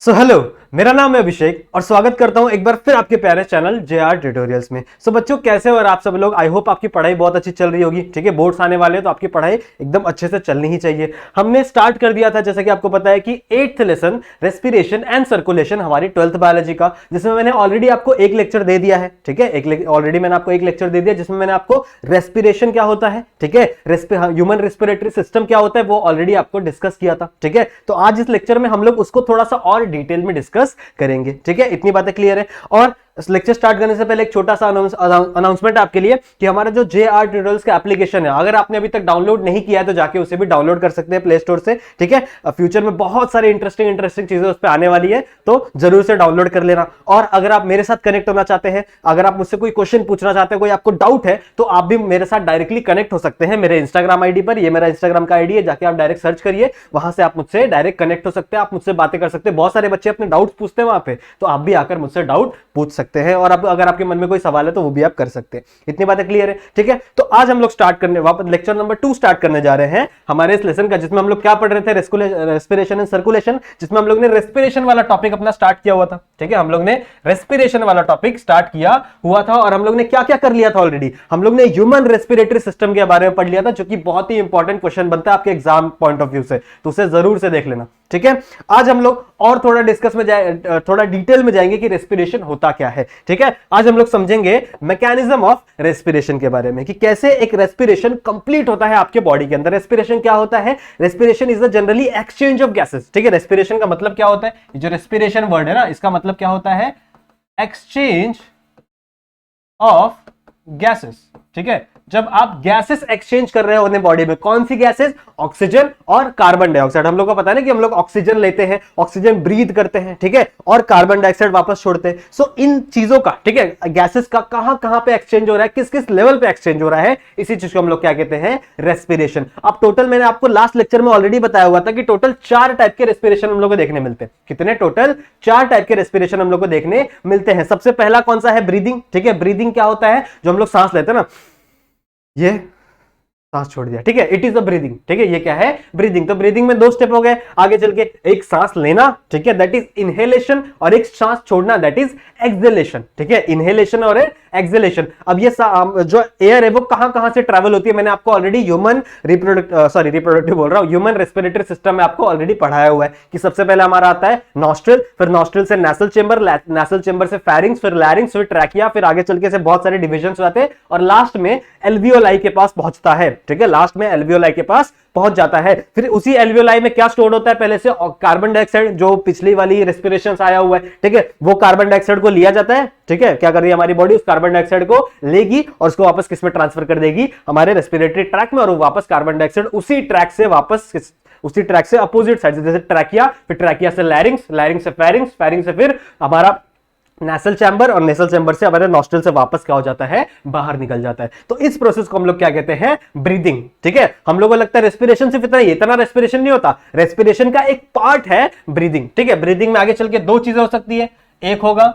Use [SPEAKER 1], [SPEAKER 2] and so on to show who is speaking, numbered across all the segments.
[SPEAKER 1] Hello, मेरा नाम है अभिषेक और स्वागत करता हूं एक बार फिर आपके प्यारे चैनल JR ट्यूटोरियल्स में। बच्चों कैसे हो और आप सब लोग, आई होप आपकी पढ़ाई बहुत अच्छी चल रही होगी। ठीक है, बोर्ड्स आने वाले हैं तो आपकी पढ़ाई एकदम अच्छे से चलनी ही चाहिए। हमने स्टार्ट कर दिया था, जैसा कि आपको पता है कि 8th lesson respiration and circulation हमारी 12th बायोलॉजी का, जिसमें मैंने ऑलरेडी आपको एक लेक्चर दे दिया है। ठीक है, ऑलरेडी मैंने आपको एक लेक्चर दे दिया जिसमें मैंने आपको रेस्पिरेशन क्या होता है, ठीक है, ह्यूमन रेस्पिरेटरी सिस्टम क्या होता है वो ऑलरेडी आपको डिस्कस किया था। ठीक है, तो आज इस लेक्चर में हम लोग उसको थोड़ा सा और डिटेल में डिस्कस करेंगे। ठीक है, इतनी बातें क्लियर है। और लेक्चर स्टार्ट करने से पहले एक छोटा सा अनाउंसमेंट आपके लिए कि हमारा जो JR ट्यूटोरियल्स का एप्लीकेशन है, अगर आपने अभी तक डाउनलोड नहीं किया है तो जाके उसे भी डाउनलोड कर सकते हैं प्ले स्टोर से। ठीक है, फ्यूचर में बहुत सारी इंटरेस्टिंग चीजें उस पर आने वाली है, तो जरूर से डाउनलोड कर लेना। और अगर आप मेरे साथ कनेक्ट होना चाहते हैं, अगर आप मुझसे कोई क्वेश्चन पूछना चाहते हैं, कोई आपको डाउट है, तो आप भी मेरे साथ डायरेक्टली कनेक्ट हो सकते हैं मेरे इंस्टाग्राम आईडी पर। ये मेरा इंस्टाग्राम का आईडी है, जाके आप डायरेक्ट सर्च करिए, वहां से आप मुझसे डायरेक्ट कनेक्ट हो सकते हैं, आप मुझसे बातें कर सकते हैं। बहुत सारे बच्चे अपने डाउट्स पूछते हैं वहां पे, तो आप भी आकर मुझसे डाउट पूछ सकते हैं। और अगर आपके मन में कोई सवाल है तो वो भी आप कर सकते हैं। इतनी बातें क्लियर है। ठीक है, तो आज हम लोग स्टार्ट करने वापस लेक्चर नंबर 2 स्टार्ट करने जा रहे हैं हमारे इस लेसन का, जिसमें हम लोग क्या पढ़ रहे थे, रेस्पिरेशन एंड सर्कुलेशन, जिसमें हम लोग ने रेस्पिरेशन वाला टॉपिक अपना स्टार्ट किया हुआ था। ठीक है, हम लोग ने रेस्पिरेशन वाला टॉपिक स्टार्ट किया हुआ था और हम लोग ने क्या क्या कर लिया था ऑलरेडी। हम लोग ने ह्यूमन रेस्पिरेटरी सिस्टम के बारे में पढ़ लिया था, जो कि बहुत ही इंपॉर्टेंट क्वेश्चन बनता है आपके एग्जाम पॉइंट ऑफ व्यू से, तो उसे जरूर से देख लेना। ठीक है, आज हम लोग और थोड़ा डिस्कस में थोड़ा डिटेल में जाएंगे कि रेस्पिरेशन होता क्या है। ठीक है, आज हम लोग समझेंगे मैकेनिज्म ऑफ रेस्पिरेशन के बारे में, कि कैसे एक रेस्पिरेशन कंप्लीट होता है आपके बॉडी के अंदर। रेस्पिरेशन क्या होता है? Respiration is the generally exchange of gases. ठीक है, रेस्पिरेशन का मतलब क्या होता है? जो रेस्पिरेशन वर्ड है ना, इसका मतलब क्या होता है? Exchange of gases. ठीक है, जब आप गैसेस एक्सचेंज कर रहे हो अपने बॉडी में, कौन सी गैसेस? ऑक्सीजन और कार्बन डाइऑक्साइड। हम लोग को पता है ना कि हम लोग ऑक्सीजन लेते हैं, ऑक्सीजन ब्रीथ करते हैं, ठीक है, और कार्बन डाइऑक्साइड वापस छोड़ते हैं। सो इन चीजों का, ठीक है, गैसेस का कहां कहां पे एक्सचेंज हो रहा है, किस किस लेवल पे एक्सचेंज हो रहा है, इसी चीज को हम लोग क्या कहते हैं? रेस्पिरेशन। अब टोटल मैंने आपको लास्ट लेक्चर में ऑलरेडी बताया हुआ था कि टोटल 4 टाइप के रेस्पिरेशन हम लोग को देखने मिलते हैं। कितने? टोटल 4 टाइप के रेस्पिरेशन हम लोग को देखने मिलते हैं। सबसे पहला कौन सा है? ब्रीदिंग। ठीक है, ब्रीदिंग क्या होता है? जो हम लोग सांस लेते हैं ना, ये सांस छोड़ दिया, ठीक है, इट इज द ब्रीदिंग। ठीक है, ये क्या है? ब्रीदिंग। तो ब्रीदिंग में 2 स्टेप हो गए आगे चल के, एक सांस लेना, ठीक है, दैट इज इनहेलेशन, और एक सांस छोड़ना, दैट इज एक्सहेलेशन। ठीक है, इनहेलेशन और एक्सहेलेशन। अब ये जो एयर है वो कहां कहां से ट्रैवल होती है, मैंने आपको ऑलरेडी ह्यूमन रिप्रोडक्टिव बोल रहा हूं, ह्यूमन रेस्पिरेटरी सिस्टम में आपको ऑलरेडी पढ़ाया हुआ है कि सबसे पहले हमारा आता है नॉस्ट्रिल, फिर नॉस्ट्रिल से नेसल चेंबर, नेसल चेंबर से फेरिंग्स, फिर लैरिंग्स, फिर ट्रैकिया, फिर आगे चल के से बहुत सारे डिविजन्स हो जाते हैं और लास्ट में एल्वियोलाई के पास पहुंचता है। ठीक है, लास्ट में एल्वियोलाई के पास पहुंच जाता है। फिर उसी एल्वियोलाई में क्या स्टोर होता है? पहले से कार्बन डाइऑक्साइड, जो पिछली वाली रेस्पिरेशन आया हुआ है, ठीक है, वो कार्बन डाइऑक्साइड को लिया जाता है। ठीक है, क्या कर रही है हमारी बॉडी? उस कार्बन डाइऑक्साइड को लेगी और उसको वापस किस में ट्रांसफर कर देगी? हमारे रेस्पिरेटरी ट्रैक में, और वो वापस कार्बन डाइऑक्साइड उसी ट्रैक से वापस उसी ट्रैक से अपोजिट साइड से, जैसे ट्रैकिया, फिर ट्रैकिया से लैरिंग्स, लैरिंग्स से फेरिंग्स, फेरिंग्स से फिर हमारा नेसल चैम्बर, और नेसल चैम्बर से हमारे नॉस्ट्रल से वापस क्या हो जाता है? बाहर निकल जाता है। तो इस प्रोसेस को हम लोग क्या कहते हैं? ब्रीदिंग। ठीक है, हम लोगों को लगता है रेस्पिरेशन सिर्फ इतना रेस्पिरेशन नहीं होता, रेस्पिरेशन का एक पार्ट है ब्रीदिंग। ठीक है, ब्रीदिंग में आगे चल के 2 चीजें हो सकती है, एक होगा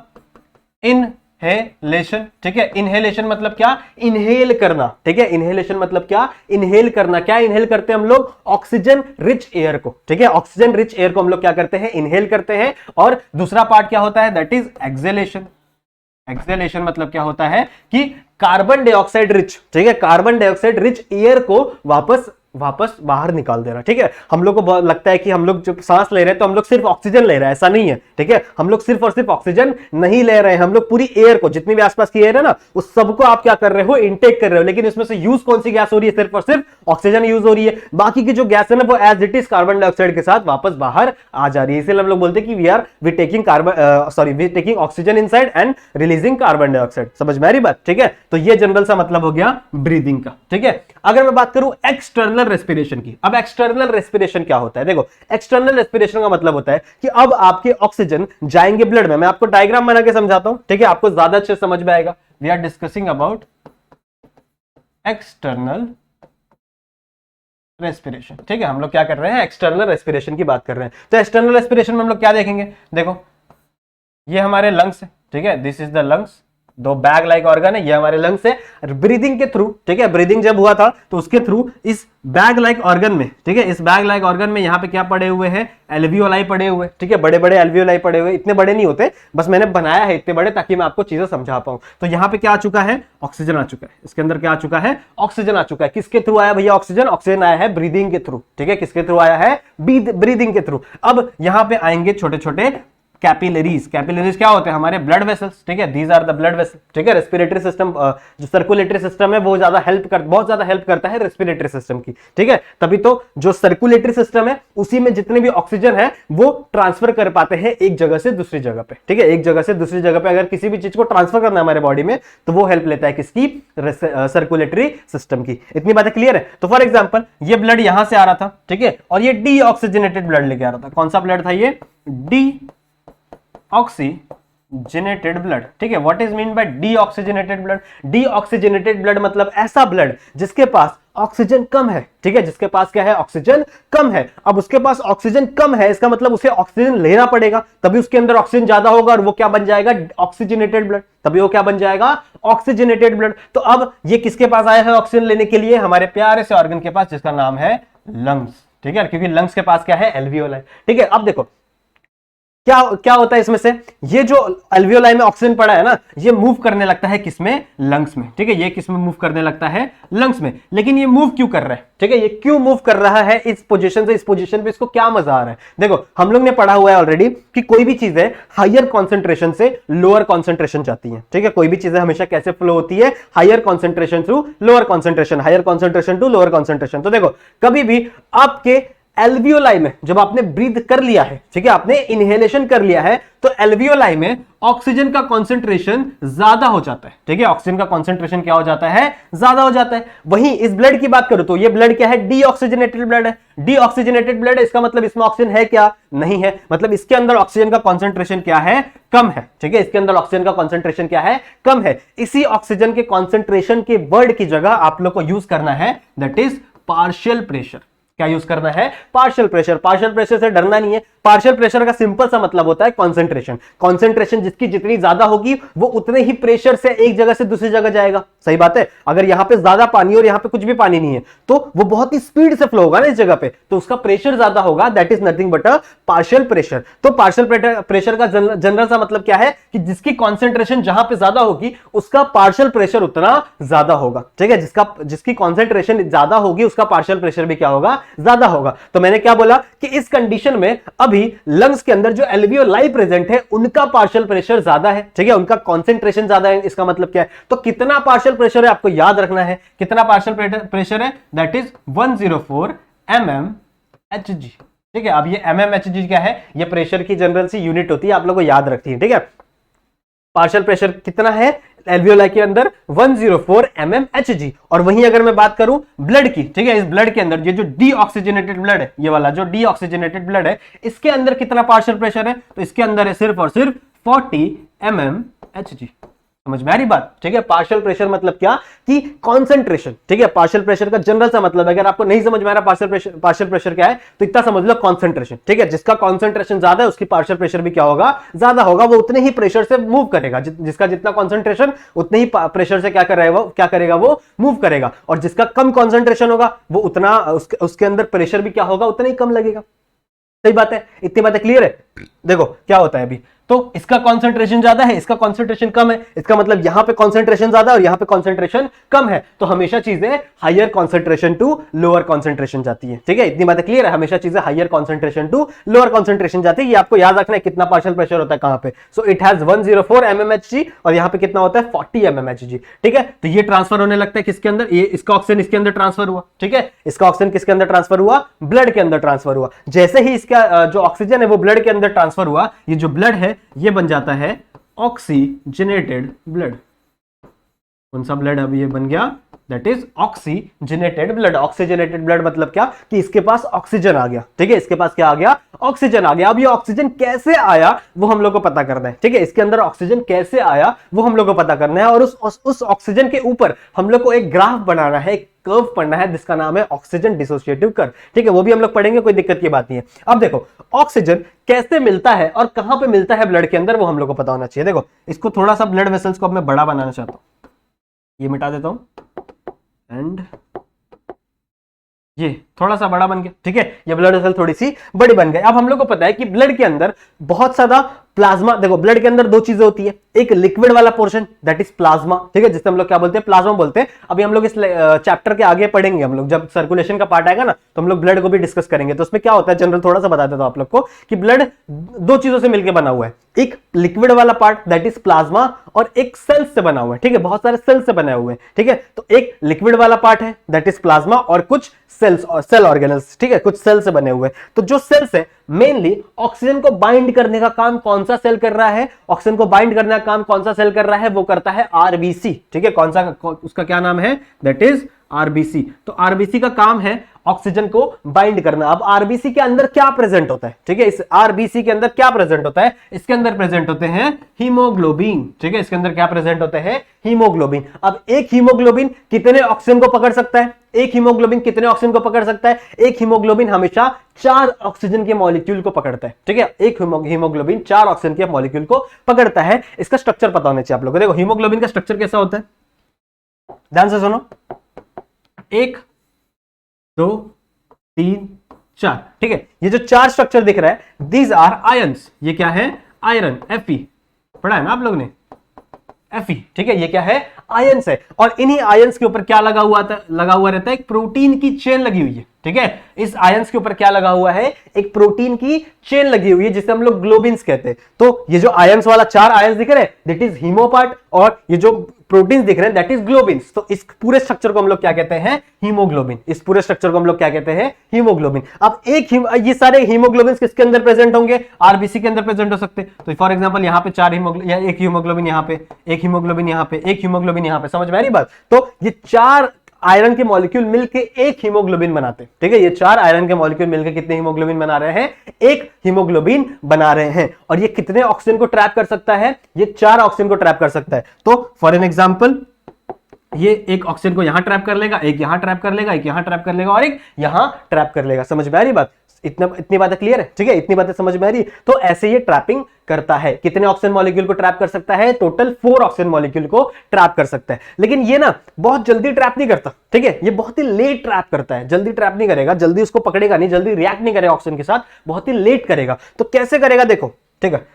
[SPEAKER 1] इनहेलेशन। ठीक है, इनहेलेशन मतलब क्या? इनहेल करना। ठीक है, इनहेलेशन मतलब क्या? इनहेल करना। क्या इनहेल करते हैं हम लोग? ऑक्सीजन रिच एयर को। ठीक है, ऑक्सीजन रिच एयर को हम लोग क्या करते हैं? इनहेल करते हैं। और दूसरा पार्ट क्या होता है? That is exhalation. एक्सहेलेशन मतलब क्या होता है कि कार्बन डाइऑक्साइड रिच, ठीक है, कार्बन डाइऑक्साइड रिच एयर को वापस बाहर निकाल देना। ठीक है, हम लोग को बहुत लगता है कि हम लोग जब सांस ले रहे हैं तो हम लोग सिर्फ ऑक्सीजन ले रहे हैं, ऐसा नहीं है। ठीक है, हम लोग सिर्फ और सिर्फ ऑक्सीजन नहीं ले रहे हैं, हम लोग पूरी एयर को, जितनी भी आसपास की एयर है ना, उस सबको आप क्या कर रहे हो? इनटेक कर रहे हो। लेकिन इसमें से यूज कौन सी गैस हो रही है? सिर्फ और सिर्फ ऑक्सीजन यूज हो रही है। बाकी की जो गैस है ना, वो as it is carbon dioxide के साथ वापस बाहर आ जा रही है। इसलिए हम लोग बोलते हैं कि we taking oxygen inside and releasing carbon dioxide. समझ में आ रही बात? ठीक है, तो ये जनरल सा मतलब हो गया ब्रीदिंग का। ठीक है, अगर मैं बात करूं एक्सटर्नल रेस्पिरेशन की, अब एक्सटर्नल रेस्पिरेशन क्या होता है? देखो, एक्सटर्नल रेस्पिरेशन का मतलब होता है कि अब आपके ऑक्सीजन जाएंगे ब्लड में। मैं आपको डायग्राम बना के समझाता हूं, ठीक है, आपको ज्यादा अच्छे समझ में आएगा। We are discussing about external respiration. ठीक है, हम लोग क्या कर रहे हैं? एक्सटर्नल रेस्पिरेशन की बात कर रहे हैं। तो एक्सटर्नल रेस्पिरेशन में हम लोग क्या देखेंगे? देखो, ये हमारे लंग्स है, ठीक है, दिस इज द लंग्स, दो बैग लाइक ऑर्गन है, ये हमारे लंग्स है। ब्रीदिंग के थ्रू, ठीक है, ब्रीदिंग जब हुआ था तो उसके थ्रू इस बैग लाइक ऑर्गन में, ठीक है, इस बैग लाइक ऑर्गन में यहाँ पे क्या पड़े हुए हैं, एल्वियोलाई पड़े हुए, ठीक है, बड़े बड़े एल्वियोलाई पड़े हुए। इतने बड़े नहीं होते, बस मैंने बनाया है इतने बड़े ताकि मैं आपको चीजें समझा पाऊं। तो यहाँ पे क्या आ चुका है, ऑक्सीजन आ चुका है, इसके अंदर क्या आ चुका है, ऑक्सीजन आ चुका है। किसके थ्रू आया भैया ऑक्सीजन? ऑक्सीजन आया है ब्रीदिंग के थ्रू, ठीक है, किसके थ्रू आया है, ब्रीदिंग के थ्रू। अब यहाँ पे आएंगे छोटे छोटे कैपिलरीज। कैपिलरीज क्या होते हैं, हमारे ब्लड वेसल्स, ठीक है, these are the blood vessels, ठीक है। रेस्पिरेटरी सिस्टम, जो सर्कुलेटरी सिस्टम है वो बहुत ज्यादा हेल्प करता है रेस्पिरेटरी सिस्टम की, ठीक है। तभी तो जो सर्कुलेटरी सिस्टम है उसी में जितने भी ऑक्सीजन है वो ट्रांसफर कर पाते हैं एक जगह से दूसरी जगह पे, ठीक है। एक जगह से दूसरी जगह पे अगर किसी भी चीज को ट्रांसफर करना है हमारे बॉडी में तो वो हेल्प लेता है किसकी, सर्कुलेटरी सिस्टम की। इतनी बातें क्लियर है? तो फॉर एग्जाम्पल ये ब्लड यहां से आ रहा था, ठीक है, और ये डीऑक्सीजनेटेड ब्लड लेके आ रहा था। कौन सा ब्लड था ये? डीऑक्सीजनेटेड ब्लड, ठीक है। What is mean by deoxygenated blood? Deoxygenated blood मतलब ऐसा ब्लड जिसके पास ऑक्सीजन कम है, ठीक है, जिसके पास क्या है, ऑक्सीजन कम है। अब उसके पास ऑक्सीजन कम है, इसका मतलब उसे ऑक्सीजन लेना पड़ेगा, तभी उसके अंदर ऑक्सीजन ज्यादा होगा और वो क्या बन जाएगा, ऑक्सीजनेटेड ब्लड। तभी वो क्या बन जाएगा, ऑक्सीजनेटेड ब्लड। तो अब ये किसके पास आया है ऑक्सीजन लेने के लिए? हमारे प्यारे से ऑर्गन के पास जिसका नाम है लंग्स, ठीक है, क्योंकि लंग्स के पास क्या है, एल्वियोलाई, ठीक है। अब देखो क्या क्या होता है इसमें से, ये जो एल्वियोलाई में ऑक्सीजन पड़ा है ना, ये मूव करने लगता है किसमें, लंग्स में, ठीक है। ये किसमें मूव करने लगता है, लंग्स में। लेकिन ये मूव क्यों कर रहा है, ठीक है, ये क्यों मूव कर रहा है इस पोजीशन से इस पोजीशन पे, इसको क्या मजा आ रहा है? देखो हम लोग ने पढ़ा हुआ है ऑलरेडी कि कोई भी चीज है हायर कॉन्सेंट्रेशन से लोअर कॉन्सेंट्रेशन जाती है, ठीक है। कोई भी चीजें हमेशा कैसे फ्लो होती है, higher concentration to lower concentration, higher concentration to lower concentration. तो देखो कभी भी आपके एल्वियोलाई में जब आपने ब्रीथ कर लिया है, ठीक है, आपने इनहेलेशन कर लिया है, तो एल्वियोलाई में ऑक्सीजन का कॉन्सेंट्रेशन ज्यादा हो जाता है, ठीक है। ऑक्सीजन का कॉन्सेंट्रेशन क्या हो जाता है, ज्यादा हो जाता है। वहीं इस ब्लड की बात करूं तो ये ब्लड क्या है, डीऑक्सीजनेटेड ब्लड है। डीऑक्सीजनेटेड ब्लड है, इसका मतलब इसमें ऑक्सीजन है क्या, नहीं है, मतलब इसके अंदर ऑक्सीजन का कॉन्सेंट्रेशन क्या है, कम है, ठीक है। इसके अंदर ऑक्सीजन का कॉन्सेंट्रेशन क्या है, कम है। इसी ऑक्सीजन के कॉन्सेंट्रेशन के वर्ड की जगह आप लोग को यूज करना है दैट इज पार्शियल प्रेशर। क्या यूज करना है, पार्शियल प्रेशर। पार्शियल प्रेशर से डरना नहीं है। पार्शियल प्रेशर का सिंपल सा मतलब होता है कॉन्सेंट्रेशन। कॉन्सेंट्रेशन जिसकी जितनी ज्यादा होगी वो उतने ही प्रेशर से एक जगह से दूसरी जगह जाएगा। सही बात है। अगर यहां पे ज्यादा पानी और यहां पे कुछ भी पानी नहीं है तो वो बहुत ही स्पीड से फ्लो होगा ना इस जगह पे, तो उसका प्रेशर ज्यादा होगा। That is nothing but a partial pressure. तो पार्शियल प्रेशर का जनरल सा मतलब क्या है कि जिसकी कॉन्सेंट्रेशन जहां पे ज्यादा होगी उसका पार्शियल प्रेशर उतना ज्यादा होगा, ठीक है। जिसकी कॉन्सेंट्रेशन ज्यादा होगी उसका पार्शियल प्रेशर भी क्या होगा, ज्यादा होगा। तो मैंने क्या बोला कि इस कंडीशन में अभी लंग्स के अंदर जो एल्वियोलाई प्रेजेंट है उनका पार्शियल प्रेशर ज्यादा है, ठीक है, उनका कॉन्सेंट्रेशन ज्यादा है। इसका मतलब क्या है, तो कितना पार्शियल प्रेशर है आपको याद रखना है। कितना पार्शियल प्रेशर है, दैट इज 104 mmHg, ठीक है। अब ये mmHg क्या है, ये प्रेशर की जनरल सी यूनिट होती है, आप लोग को याद रखती है, ठीक है। पार्शियल प्रेशर कितना है एल्वियोलाई के अंदर, 104 mmHg। और वहीं अगर मैं बात करूं ब्लड की, ठीक है, इस ब्लड के अंदर ये जो डीऑक्सीजनेटेड ब्लड है, ये वाला जो डीऑक्सीजनेटेड ब्लड है, इसके अंदर कितना पार्शियल प्रेशर है, तो इसके अंदर है सिर्फ और सिर्फ 40 mmHg। समझ में आ रही बात, ठीक है। पार्शियल प्रेशर मतलब क्या कि कॉन्सेंट्रेशन, ठीक है। पार्शियल प्रेशर का जनरल सा मतलब, अगर आपको नहीं समझ में आ रहा पार्शियल प्रेशर क्या है तो इतना समझ लो कॉन्सेंट्रेशन, ठीक है। जिसका कॉन्सेंट्रेशन ज्यादा है उसकी पार्शियल प्रेशर भी क्या होगा, ज्यादा होगा। वो उतने ही प्रेशर से मूव करेगा, जिसका जितना कॉन्सेंट्रेशन उतने ही प्रेशर से क्या करेगा वो मूव करेगा। और जिसका कम कॉन्सेंट्रेशन होगा वो उतना उसके अंदर प्रेशर भी क्या होगा, उतना ही कम लगेगा। सही बात है, इतनी बातें क्लियर है। देखो क्या होता है अभी, तो इसका कॉन्सेंट्रेशन ज्यादा है, इसका कॉन्सेंट्रेशन कम है, इसका मतलब यहां पे कॉन्सेंट्रेशन ज्यादा और यहां पे कॉन्सेंट्रेशन कम है। तो हमेशा चीजें higher concentration to lower concentration जाती है, ठीक है। इतनी बातें क्लियर है, हमेशा चीजें higher concentration to lower concentration जाती है। ये आपको याद रखना है कितना पार्शियल प्रेशर होता है कहां पे। सो इट हैज 104 mmHg और यहां पे कितना होता है 40 mmHg, ठीक है। तो ये ट्रांसफर होने लगता है किसके अंदर, ये इसका ऑक्सीजन इसके अंदर ट्रांसफर हुआ, ठीक है। इसका ऑक्सीजन किसके अंदर ट्रांसफर हुआ, ब्लड के अंदर ट्रांसफर हुआ। जैसे ही इसका जो ऑक्सीजन है वो ब्लड के अंदर ट्रांसफर हुआ, ये जो ब्लड है ये बन जाता है ऑक्सीजनेटेड ब्लड। कौन सा ब्लड, अब ये बन गया that is oxygenated blood. Oxygenated blood मतलब क्या कि इसके पास ऑक्सीजन आ गया, ठीक है, इसके पास क्या आ गया, ऑक्सीजन आ गया। अब ये ऑक्सीजन कैसे आया वो हम लोग को पता करना है, ठीक है, इसके अंदर ऑक्सीजन कैसे आया वो हम लोग को पता करना है, और उस ऑक्सीजन के ऊपर हम लोग को एक ग्राफ बनाना है, एक कर्व पढ़ना है जिसका नाम है ऑक्सीजन डिसोसिएटिव कर्व, ठीक है, वो भी हम लोग पढ़ेंगे, कोई दिक्कत की बात नहीं है। अब देखो ऑक्सीजन कैसे मिलता है और कहां पे मिलता है ब्लड के अंदर, वो हम लोग को पता होना चाहिए। देखो इसको थोड़ा सा ब्लड वेसल्स को अब मैं बड़ा बनाना चाहता हूं, ये मिटा देता हूं एंड ये थोड़ा सा बड़ा बन गया, ठीक है, ये ब्लड वेसल थोड़ी सी बड़ी बन गई। अब हम लोग को पता है कि ब्लड के अंदर बहुत ज्यादा प्लाज्मा, देखो ब्लड के अंदर दो चीजें होती है, एक लिक्विड वाला पोर्शन दैट इज प्लाज्मा, ठीक है, जिसे हम लोग क्या बोलते हैं, प्लाज्मा बोलते हैं। अभी हम लोग इस चैप्टर के आगे पढ़ेंगे, हम लोग जब सर्कुलेशन का पार्ट आएगा ना तो हम लोग ब्लड को भी डिस्कस करेंगे। तो उसमें क्या होता है जनरल थोड़ा सा बता देता हूं आप लोग को कि ब्लड दो चीजों से मिलकर बना हुआ है, एक लिक्विड वाला पार्ट दैट इज प्लाज्मा और एक सेल्स से बना हुआ है, ठीक है, बहुत सारे सेल्स से बने हुए हैं, ठीक है। तो एक लिक्विड वाला पार्ट है दैट इज प्लाज्मा और कुछ सेल्स और सेल ऑर्गेनल्स, ठीक है, कुछ सेल से बने हुए। तो जो सेल्स है मेनली ऑक्सीजन को बाइंड करने का काम कौन सा सेल कर रहा है, ऑक्सीजन को बाइंड करने का काम कौन सा सेल कर रहा है, वो करता है आरबीसी, ठीक है, कौन सा, उसका क्या नाम है, दैट इज आरबीसी। तो आरबीसी का काम है ऑक्सीजन को बाइंड करना। अब आरबीसी के अंदर क्या प्रेजेंट होता है, ठीक है, इस आरबीसी के अंदर क्या प्रेजेंट होता है, इसके अंदर प्रेजेंट होते हैं हीमोग्लोबिन, ठीक है, इसके अंदर क्या प्रेजेंट होते हैं, हीमोग्लोबिन। अब एक हीमोग्लोबिन कितने ऑक्सीजन को पकड़ सकता है, एक हीमोग्लोबिन कितने ऑक्सीजन को पकड़ सकता है, एक हीमोग्लोबिन हमेशा 4 ऑक्सीजन के मॉलिक्यूल को पकड़ता है, ठीक है, एक हीमोग्लोबिन 4 ऑक्सीजन के मॉलिक्यूल को पकड़ता है। इसका स्ट्रक्चर पता होना चाहिए आप लोगों को। देखो हीमोग्लोबिन का स्ट्रक्चर कैसा होता है, ध्यान से सुनो, 1 2 3 4, ठीक है, ये जो 4 स्ट्रक्चर दिख रहा है दीज आर आयंस, ये क्या है, आयरन, Fe पढ़ा है ना आप लोग ने, Fe, ठीक है, ये क्या है, आयंस है। और इन्हीं आयंस के ऊपर क्या लगा हुआ रहता है, एक प्रोटीन की चेन लगी हुई है, ठीक है, इस आयंस के ऊपर क्या लगा हुआ है, एक प्रोटीन की चेन लगी हुई है जिसे हम लोग ग्लोबिन्स कहते हैं। तो ये जो आयंस वाला 4 आयंस दिख रहे हैं दैट इज हीमो पार्ट, और ये जो प्रोटीन्स दिख रहे हैं दैट इज ग्लोबिन्स। तो इस पूरे स्ट्रक्चर को हम लोग क्या कहते हैं, हीमोग्लोबिन। इस पूरे स्ट्रक्चर को हम लोग क्या कहते हैं, हीमोग्लोबिन। अब ये सारे हीमोग्लोबिन्स किसके अंदर प्रेजेंट होंगे, आरबीसी के अंदर प्रेजेंट हो सकते हैं। तो फॉर एग्जांपल यहाँ पे 4 हीमोग्लोबिन, एक हीमोग्लोबिन यहाँ पे, एक हीमोग्लोबिन यहाँ पे, एक हीमोग्लोबिन यहाँ पे, समझ में आ रही बात। तो ये 4 आयरन के मॉलिक्यूल मिलके एक हीमोग्लोबिन बनाते हैं, ठीक है, ये 4 आयरन के मॉलिक्यूल मिलके कितने हीमोग्लोबिन बना रहे हैं, एक हीमोग्लोबिन बना रहे हैं। और ये कितने ऑक्सीजन को ट्रैप कर सकता है, ये 4 ऑक्सीजन को ट्रैप कर सकता है। तो फॉर एन एग्जांपल ये एक ऑक्सीजन को यहां ट्रैप कर लेगा, एक यहां ट्रैप कर लेगा, एक यहां ट्रैप कर लेगा और एक यहां ट्रैप कर लेगा। समझ में आ रही बात, इतनी बातें क्लियर है, ठीक है, इतनी बातें समझ में आ रही। तो ऐसे ये ट्रैपिंग करता है। कितने ऑक्सीजन मॉलिक्यूल को ट्रैप कर सकता है, टोटल 4 ऑक्सीजन मॉलिक्यूल को ट्रैप कर सकता है। लेकिन ये ना बहुत जल्दी ट्रैप नहीं करता, ठीक है, ये बहुत ही लेट ट्रैप करता है, जल्दी ट्रैप नहीं करेगा, जल्दी उसको पकड़ेगा नहीं, जल्दी रिएक्ट नहीं करेगा ऑक्सीजन के साथ, बहुत ही लेट करेगा। तो कैसे करेगा देखो, ठीक है,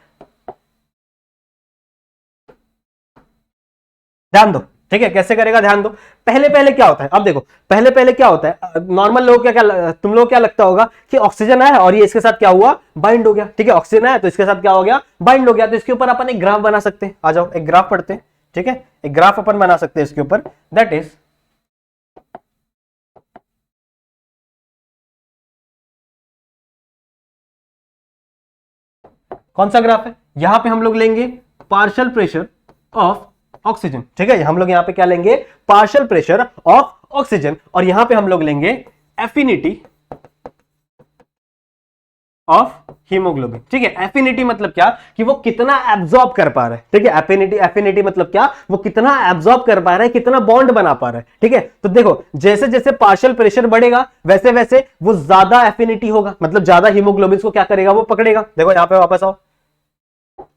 [SPEAKER 1] ध्यान दो, ठीक है, कैसे करेगा ध्यान दो। पहले पहले क्या होता है, अब देखो पहले पहले क्या होता है, नॉर्मल लोग क्या तुम लोग क्या लगता होगा कि ऑक्सीजन आया और ये इसके साथ क्या हुआ, बाइंड हो गया, ठीक है, ऑक्सीजन आया तो इसके साथ क्या हो गया, बाइंड हो गया। तो इसके ऊपर अपन एक ग्राफ बना सकते हैं, आ जाओ एक ग्राफ पढ़ते हैं, ठीक है, एक ग्राफ अपन बना सकते हैं इसके ऊपर, दैट इज कौन सा ग्राफ है, यहां पे हम लोग लेंगे पार्शियल प्रेशर ऑफ ऑक्सीजन, ठीक है, हम लोग यहां पे क्या लेंगे, पार्शियल प्रेशर ऑफ ऑक्सीजन, और यहां पे हम लोग लेंगे एफिनिटी ऑफ हीमोग्लोबिन, ठीक है। एफिनिटी मतलब क्या कि वो कितना एब्जॉर्ब कर पा रहा है, ठीक है, एफिनिटी मतलब क्या, वो कितना एब्जॉर्ब कर पा रहा है, कितना बॉन्ड बना पा रहा है, ठीक है। तो देखो जैसे जैसे पार्शियल प्रेशर बढ़ेगा वैसे वैसे वो ज्यादा एफिनिटी होगा, मतलब ज्यादा हीमोग्लोबिन को क्या करेगा, वो पकड़ेगा। देखो यहां पे वापस आओ,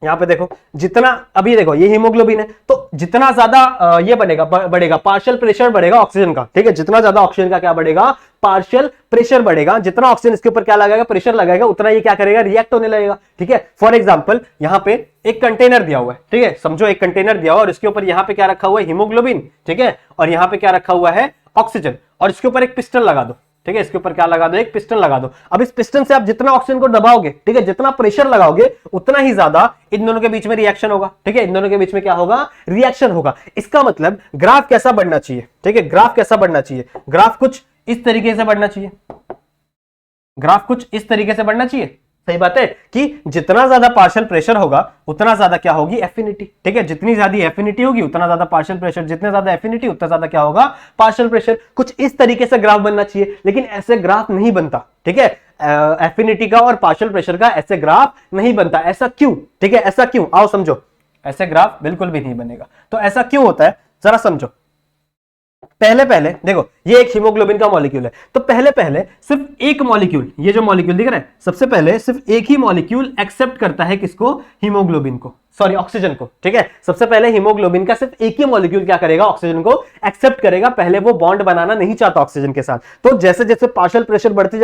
[SPEAKER 1] यहां पे देखो जितना, अभी देखो ये हीमोग्लोबिन है तो जितना ज्यादा ये बढ़ेगा पार्शियल प्रेशर बढ़ेगा ऑक्सीजन का, ठीक है, जितना ज्यादा ऑक्सीजन का क्या बढ़ेगा, पार्शियल प्रेशर बढ़ेगा, जितना ऑक्सीजन इसके ऊपर क्या लगाएगा, प्रेशर लगाएगा, उतना ये क्या करेगा, रिएक्ट होने लगेगा, ठीक है। फॉर एग्जांपल यहां पे एक कंटेनर दिया हुआ है, ठीक है, समझो एक कंटेनर दिया हुआ और इसके ऊपर यहां पे क्या रखा हुआ है, हीमोग्लोबिन, ठीक है, और यहां पे क्या रखा हुआ है, ऑक्सीजन, और इसके ऊपर एक पिस्टन लगा दो, ठीक है, इसके ऊपर क्या लगा दो, एक पिस्टन लगा दो। अब इस पिस्टन से आप जितना ऑक्सीजन को दबाओगे, ठीक है, जितना प्रेशर लगाओगे उतना ही ज्यादा इन दोनों के बीच में रिएक्शन होगा, ठीक है, इन दोनों के बीच में क्या होगा, रिएक्शन होगा। इसका मतलब ग्राफ कैसा बढ़ना चाहिए, ठीक है, ग्राफ कैसा बढ़ना चाहिए, ग्राफ कुछ इस तरीके से बढ़ना चाहिए, ग्राफ कुछ इस तरीके से बढ़ना चाहिए, सही बात है कि जितना ज्यादा पार्शियल प्रेशर होगा उतना ज्यादा क्या होगी, एफिनिटी। ठीक है, जितनी ज्यादा एफिनिटी होगी उतना ज्यादा पार्शियल प्रेशर, जितने ज्यादा एफिनिटी उतना ज्यादा क्या होगा, पार्शियल प्रेशर। कुछ इस तरीके से ग्राफ बनना चाहिए, लेकिन ऐसे ग्राफ नहीं बनता। ठीक है, एफिनिटी का और पार्शियल प्रेशर का ऐसे ग्राफ नहीं बनता। ऐसा क्यों? ठीक है, ऐसा क्यों, आओ समझो। ऐसे ग्राफ बिल्कुल भी नहीं बनेगा। तो ऐसा क्यों होता है, जरा समझो। पहले पहले देखो, ये एक हीमोग्लोबिन का मॉलिक्यूल है, तो पहले पहले सिर्फ एक मॉलिक्यूल, ये जो मॉलिक्यूल दिख रहा है, सबसे पहले सिर्फ एक ही मॉलिक्यूल एक्सेप्ट करता है किसको, हीमोग्लोबिन को, सॉरी ऑक्सीजन को। ठीक है, सबसे पहले हीमोग्लोबिन का सिर्फ एक ही मॉलिक्यूल क्या करेगा, ऑक्सीजन को एक्सेप्ट करेगा। पहले वो बॉन्ड बनाना नहीं चाहता ऑक्सीजन के साथ। तो जैसे जैसे पार्शियल प्रेशर बढ़ते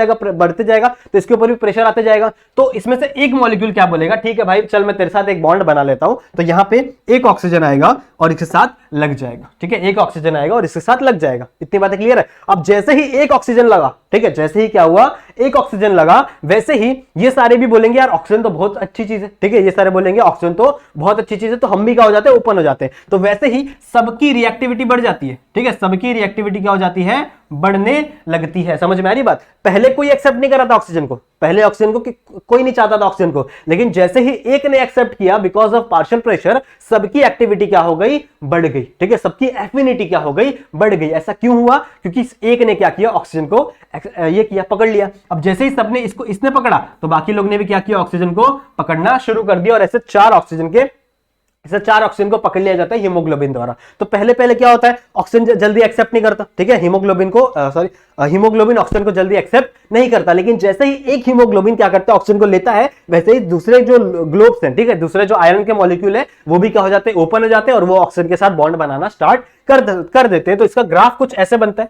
[SPEAKER 1] जाएगा तो इसके ऊपर भी प्रेशर आते जाएगा। तो इसमें से एक मॉलिक्यूल क्या बोलेगा, ठीक है भाई चल मैं तेरे साथ एक बॉन्ड बना लेता हूं। तो यहां पे एक ऑक्सीजन आएगा और इसके साथ लग जाएगा। ठीक है, एक ऑक्सीजन आएगा और इसके साथ लग जाएगा। इतनी बातें क्लियर है। अब जैसे ही एक ऑक्सीजन लगा, ठीक है, जैसे ही क्या हुआ, एक ऑक्सीजन लगा, वैसे ही ये सारे भी बोलेंगे यार ऑक्सीजन तो बहुत अच्छी चीज है। ठीक है, ये सारे बोलेंगे ऑक्सीजन तो बहुत अच्छी चीज है, तो हम भी क्या हो जाते हैं, ओपन हो जाते हैं। तो वैसे ही सबकी रिएक्टिविटी बढ़ जाती है। ठीक है, सबकी रिएक्टिविटी क्या हो जाती है, बढ़ने लगती है। समझ में आ रही बात? पहले कोई एक्सेप्ट नहीं कर रहा था ऑक्सीजन को, पहले ऑक्सीजन को कोई नहीं चाहता था ऑक्सीजन को, लेकिन जैसे ही एक ने एक्सेप्ट किया बिकॉज ऑफ पार्शियल प्रेशर, सबकी एक्टिविटी क्या हो गई, बढ़ गई। ठीक है, सबकी एफिनिटी क्या हो गई, बढ़ गई। ऐसा क्यों हुआ? क्योंकि एक ने क्या किया, ऑक्सीजन को ये किया, पकड़ लिया। अब जैसे ही सबने इसने पकड़ा तो बाकी लोग ने भी क्या किया, ऑक्सीजन को पकड़ना शुरू कर दिया, और ऐसे चार ऑक्सीजन को पकड़ लिया जाता है हीमोग्लोबिन द्वारा। तो पहले पहले क्या होता है, ऑक्सीजन जल्दी एक्सेप्ट नहीं करता। ठीक है, हीमोग्लोबिन ऑक्सीजन को जल्दी एक्सेप्ट नहीं करता, लेकिन जैसे ही एक हीमोग्लोबिन क्या करता है, ऑक्सीजन को लेता है, वैसे ही दूसरे जो ग्लोब्स हैं, ठीक है, दूसरे जो आयरन के मॉलिक्यूल है, वो भी क्या हो जाते हैं, ओपन हो जाते हैं, और वो ऑक्सीजन के साथ बॉन्ड बनाना स्टार्ट कर देते हैं। तो इसका ग्राफ कुछ ऐसे बनता है।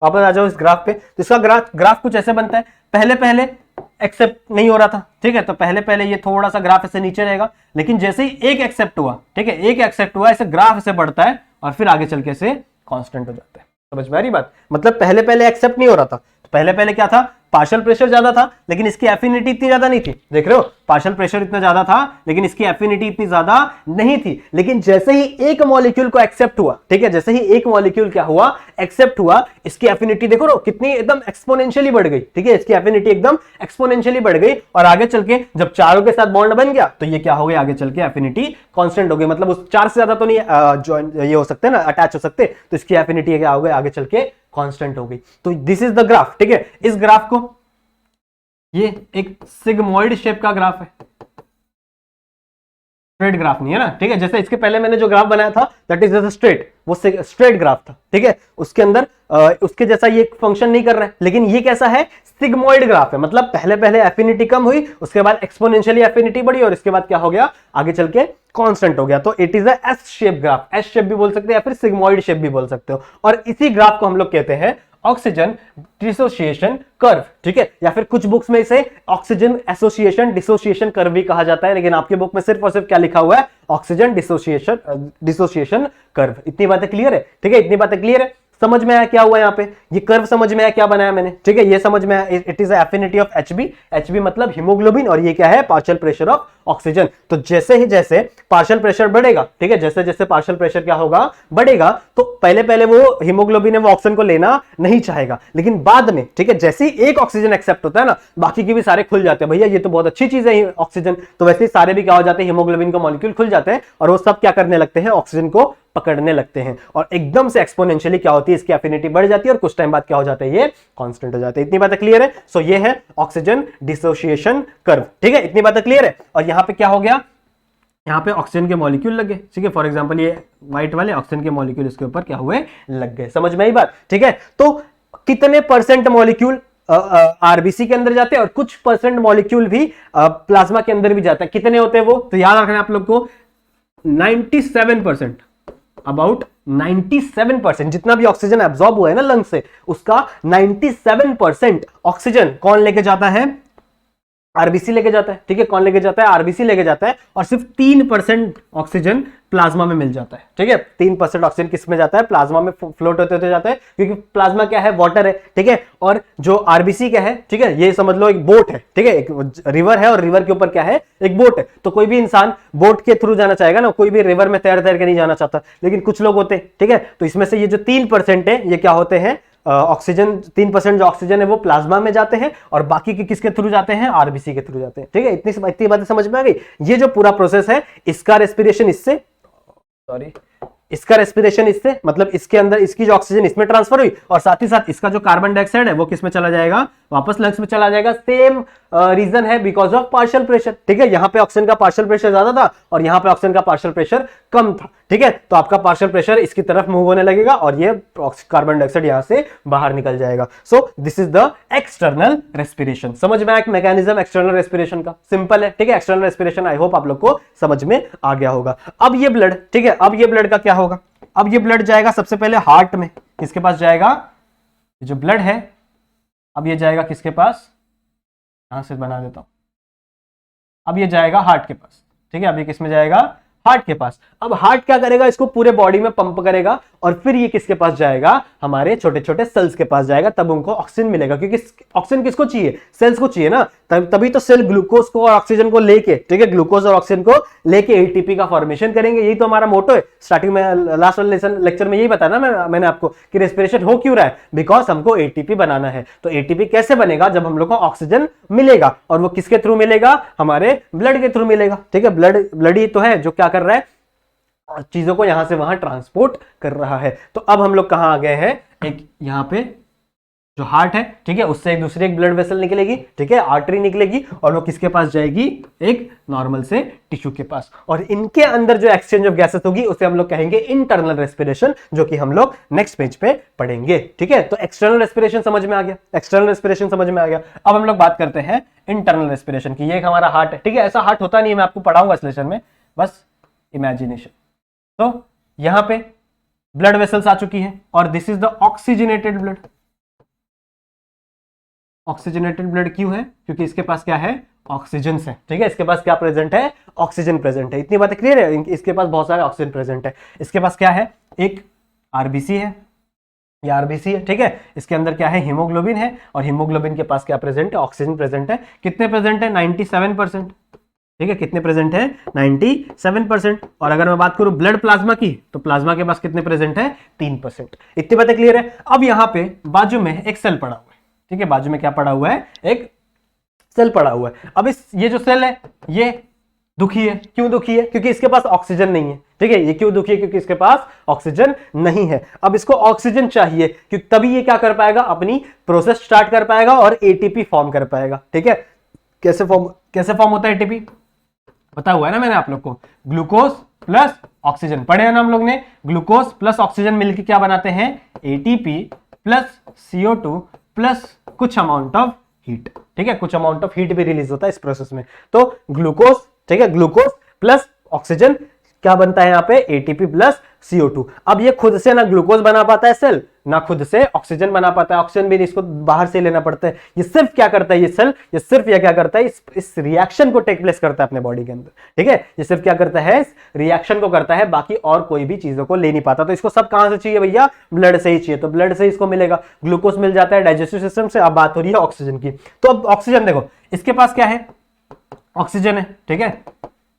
[SPEAKER 1] वापस आ जाओ इस ग्राफ पे। तो इसका ग्राफ कुछ ऐसे बनता है। पहले पहले एक्सेप्ट नहीं हो रहा था। ठीक है, तो पहले पहले ये थोड़ा सा ग्राफ ऐसे नीचे रहेगा, लेकिन जैसे ही एक एक्सेप्ट हुआ, ठीक है, एक एक्सेप्ट हुआ, ऐसे ग्राफ ऐसे बढ़ता है और फिर आगे चल के से कांस्टेंट हो जाता है। समझ में आ रही बात? मतलब पहले पहले एक्सेप्ट नहीं हो रहा था, तो पहले पहले क्या था, पार्शियल प्रेशर ज्यादा था, लेकिन इसकी एफिनिटी इतनी ज्यादा नहीं थी। देख रहे हो, पार्शियल प्रेशर इतना ज्यादा था लेकिन इसकी एफिनिटी इतनी ज्यादा नहीं थी। लेकिन जैसे ही एक मॉलिक्यूल को एक्सेप्ट हुआ, ठीक है, जैसे ही एक मॉलिक्यूल क्या हुआ, एक्सेप्ट हुआ, इसकी एफिनिटी देखो रो कितनी एकदम एक्सपोनेंशियली बढ़ गई। ठीक है, इसकी एफिनिटी एकदम एक्सपोनेंशियली बढ़ गई, और आगे चल के जब चारों के साथ बॉन्ड बन गया तो ये क्या हो गया, आगे चल के एफिनिटी कांस्टेंट हो गई। मतलब उस चार से ज्यादा तो नहीं ये हो सकते ना, अटैच हो सकते, तो इसकी एफिनिटी क्या हो गई, आगे चल के कांस्टेंट हो गई। तो दिस इज द ग्राफ। ठीक है, इस ग्राफ को, ये एक सिग्मोइड शेप का ग्राफ है, स्ट्रेट ग्राफ नहीं है ना। ठीक है, जैसे इसके पहले मैंने जो ग्राफ बनाया था दैट इज स्ट्रेट, वो स्ट्रेट ग्राफ था। ठीक है, उसके अंदर उसके जैसा ये फंक्शन नहीं कर रहा है, लेकिन ये कैसा है, सिग्मोइड ग्राफ है। मतलब पहले पहले एफिनिटी कम हुई, उसके बाद एक्सपोनेंशियली एफिनिटी बढ़ी, और इसके बाद क्या हो गया, आगे चल के कांस्टेंट हो गया। तो it is a S shape graph, S shape भी बोल सकते हैं या फिर सिग्मोइड शेप भी बोल सकते हो। और इसी ग्राफ को हम लोग कहते हैं ऑक्सीजन डिसोसिएशन कर्व। ठीक है, या फिर कुछ बुक्स में इसे ऑक्सीजन एसोसिएशन डिसोसिएशन कर्व भी कहा जाता है, लेकिन आपके बुक में सिर्फ और सिर्फ क्या लिखा हुआ है, ऑक्सीजन डिसोसिएशन कर्व। इतनी बातें क्लियर है? ठीक है, इतनी बातें क्लियर है? समझ में आया क्या हुआ यहाँ पे, ये कर्व समझ में आया क्या बनाया मैंने? ठीक है, ये समझ में आया, it is affinity of Hb, Hb मतलब हीमोग्लोबिन, और ये क्या है, पार्शियल प्रेशर ऑफ ऑक्सीजन। तो जैसे ही जैसे पार्शियल प्रेशर बढ़ेगा, ठीक है, जैसे जैसे पार्शियल प्रेशर क्या होगा, बढ़ेगा, तो पहले पहले वो हीमोग्लोबिन है वो ऑक्सीजन को लेना नहीं चाहेगा, लेकिन बाद में, ठीक है, जैसे ही एक ऑक्सीजन एक्सेप्ट होता है ना, बाकी के भी सारे खुल जाते हैं, भैया ये तो बहुत अच्छी चीज है ऑक्सीजन, तो वैसे ही सारे भी क्या हो जाते हैं, हीमोग्लोबिन का मॉलिक्यूल खुल जाते हैं, और वो सब क्या करने लगते हैं, ऑक्सीजन को पकड़ने लगते हैं, और एकदम से एक्सपोनेंशियली क्या होती है, इसकी एफिनिटी बढ़ जाती है, और कुछ टाइम बाद क्या हो जाता है, ये कांस्टेंट हो जाते हैं। इतनी बातें क्लियर है? सो ये है ऑक्सीजन डिसोसिएशन कर्व। ठीक है, इतनी बातें क्लियर है? और यहां पे क्या हो गया, यहां पे ऑक्सीजन के मॉलिक्यूल लग गए। ठीक है, फॉर एग्जांपल ये व्हाइट वाले ऑक्सीजन के मॉलिक्यूल इसके ऊपर क्या हुए, लग गए। समझ में आई बात? ठीक है, तो कितने परसेंट मॉलिक्यूल आरबीसी के अंदर जाते हैं, और कुछ परसेंट मॉलिक्यूल भी प्लाज्मा के अंदर भी जाता है। कितने होते हैं वो, तो याद रखना आप लोग को, 97%, अबाउट 97%, जितना भी ऑक्सीजन एब्जॉर्ब हुआ है ना लंग से, उसका 97% ऑक्सीजन कौन लेके जाता है, आरबीसी लेके जाता है। ठीक है, कौन लेके जाता है, आरबीसी लेके जाता है, और सिर्फ 3% ऑक्सीजन प्लाज्मा में मिल जाता है। ठीक है, 3% ऑक्सीजन किस में जाता है, प्लाज्मा में फ्लोट होते होते जाता है, क्योंकि प्लाज्मा क्या है, वाटर है। ठीक है, और जो आरबीसी क्या है, ठीक है, ये समझ लो एक बोट है। ठीक है, एक रिवर है, और रिवर के ऊपर क्या है, एक बोट है। तो कोई भी इंसान बोट के थ्रू जाना चाहेगा ना, कोई भी रिवर में तैर तैर के नहीं जाना चाहता, लेकिन कुछ लोग होते हैं। ठीक है, तो इसमें से ये जो 3% है, ये क्या होते हैं, ऑक्सीजन 3% जो ऑक्सीजन है वो प्लाज्मा में जाते हैं और बाकी के किसके थ्रू जाते हैं, आरबीसी के थ्रू जाते हैं। ठीक है, इतनी बातें समझ में आ गई। ये जो पूरा प्रोसेस है, इसका रेस्पिरेशन इससे, सॉरी, इसका रेस्पिरेशन इससे, मतलब इसके अंदर इसकी जो ऑक्सीजन इसमें ट्रांसफर हुई और साथ ही साथ इसका जो कार्बन डाइऑक्साइड है वो किसमें चला जाएगा, वापस लंग्स में चला जाएगा। सेम रीजन है, बिकॉज ऑफ पार्शियल प्रेशर। ठीक है, यहां पे ऑक्सीजन का पार्शियल प्रेशर ज्यादा था और यहां पे ऑक्सीजन का पार्शियल प्रेशर कम था। ठीक है, तो आपका पार्शियल प्रेशर इसकी तरफ मूव होने लगेगा और ये कार्बन डाइऑक्साइड यहां से बाहर निकल जाएगा। So this is the external respiration. समझ में आया एक मैकेनिज्म एक्सटर्नल रेस्पिरेशन का, सिंपल है। ठीक है, एक्सटर्नल रेस्पिरेशन आई होप आप लोग को समझ में आ गया होगा। अब ये ब्लड, ठीक है, अब ये ब्लड का क्या होगा, अब ये ब्लड जाएगा सबसे पहले हार्ट में, किसके पास जाएगा, जो ब्लड है अब ये जाएगा किसके पास, यहां से बना देता हूं, अब ये जाएगा हार्ट के पास। ठीक है, अब ये किस में जाएगा, हार्ट के पास। अब हार्ट क्या करेगा, इसको पूरे बॉडी में पंप करेगा और फिर ये किसके पास जाएगा, हमारे छोटे छोटे सेल्स के पास जाएगा, तब उनको ऑक्सीजन मिलेगा। क्योंकि ऑक्सीजन किसको चाहिए, सेल्स को चाहिए ना, तभी तो सेल ग्लूकोज को और ऑक्सीजन को लेके, ठीक है, ग्लूकोज और ऑक्सीजन को लेके एटीपी का फॉर्मेशन करेंगे। यही तो हमारा मोटो है। स्टार्टिंग में लास्ट वाले लेक्चर में यही बताया ना मैंने आपको कि रेस्पिरेशन हो क्यों रहा है, बिकॉज हमको एटीपी बनाना है। तो एटीपी कैसे बनेगा, जब हम लोग को ऑक्सीजन मिलेगा, और वो किसके थ्रू मिलेगा, हमारे ब्लड के थ्रू मिलेगा। ठीक है, ब्लड ही तो है जो क्या कर रहा है, चीजों को यहां से वहां ट्रांसपोर्ट कर रहा है। तो अब हम लोग कहां आ गए हैं, एक यहां पे जो हार्ट है, ठीक है, उससे एक दूसरे एक ब्लड वेसल निकलेगी, ठीक है, आर्टरी निकलेगी और वो किसके पास जाएगी, एक नॉर्मल से टिश्यू के पास। और इनके अंदर जो एक्सचेंज ऑफ गैसेस होगी उसे हम लोग कहेंगे इंटरनल रेस्पिरेशन, जो कि हम लोग नेक्स्ट पेज पे पढ़ेंगे। ठीक है, तो एक्सटर्नल रेस्पिरेशन समझ में आ गया, एक्सटर्नल रेस्पिरेशन समझ में आ गया। अब हम लोग बात करते हैं इंटरनल रेस्पिरेशन की। ये एक हमारा हार्ट है, ठीक है, ऐसा हार्ट होता नहीं है, मैं आपको पढ़ाऊंगा इस लेसन में, बस इमेजिनेशन। तो यहां पे ब्लड वेसल्स आ चुकी है और this is the oxygenated blood. Oxygenated blood क्यों है, क्योंकि इसके पास क्या है, ऑक्सीजन है। ठीक है, इसके पास क्या प्रेजेंट है, ऑक्सीजन प्रेजेंट है। इतनी बातें क्लियर है, इसके पास बहुत सारे ऑक्सीजन प्रेजेंट है। इसके पास क्या है, एक आरबीसी है, ये आरबीसी है। ठीक है, इसके अंदर क्या है, हीमोग्लोबिन है और हीमोग्लोबिन के पास क्या प्रेजेंट है, ऑक्सीजन प्रेजेंट है। कितने प्रेजेंट है, 97%। ठीक है, कितने प्रेजेंट है, 97%। और अगर मैं बात करूं ब्लड प्लाज्मा की, तो प्लाज्मा के पास कितने प्रेजेंट है, 3%। इतनी बातें क्लियर है। अब यहां पे बाजू में एक सेल पड़ा हुआ है, ठीक है, बाजू में क्या पड़ा हुआ है, एक सेल पड़ा हुआ है। अब ये जो सेल है ये दुखी है। क्यों दुखी है, क्योंकि इसके पास ऑक्सीजन नहीं है। ठीक है, ये क्यों दुखी है, क्योंकि इसके पास ऑक्सीजन नहीं है। अब इसको ऑक्सीजन चाहिए, क्योंकि तभी ये क्या कर पाएगा, अपनी प्रोसेस स्टार्ट कर पाएगा और एटीपी फॉर्म कर पाएगा। ठीक है, कैसे फॉर्म होता है एटीपी, पता हुआ है ना मैंने आप लोग को, ग्लूकोज प्लस ऑक्सीजन पढ़े हैं ना हम लोग ने। ग्लूकोज प्लस ऑक्सीजन मिलकर क्या बनाते हैं, एटीपी प्लस CO2 प्लस कुछ अमाउंट ऑफ हीट। ठीक है, कुछ अमाउंट ऑफ हीट भी रिलीज होता है इस प्रोसेस में। तो ग्लूकोज, ठीक है, ग्लूकोज प्लस ऑक्सीजन क्या बनता है यहाँ पे, एटीपी प्लस CO2। अब ये खुद से ना ग्लूकोज बना पाता है सेल, ना खुद से ऑक्सीजन बना पाता है, ऑक्सीजन भी इसको बाहर से लेना पड़ता है। ये सिर्फ क्या करता है, ये सेल, ये सिर्फ ये क्या करता है, इस रिएक्शन को टेक प्लेस करता है अपने बॉडी के अंदर। ठीक है, ये सिर्फ क्या करता है, इस रिएक्शन को करता है, बाकी और कोई भी चीजों को ले नहीं पाता। तो इसको सब कहां से चाहिए भैया, ब्लड से ही चाहिए। तो ब्लड से इसको मिलेगा, ग्लूकोज मिल जाता है डाइजेस्टिव सिस्टम से। अब बात हो रही है ऑक्सीजन की। तो अब ऑक्सीजन देखो, इसके पास क्या है, ऑक्सीजन है। ठीक है,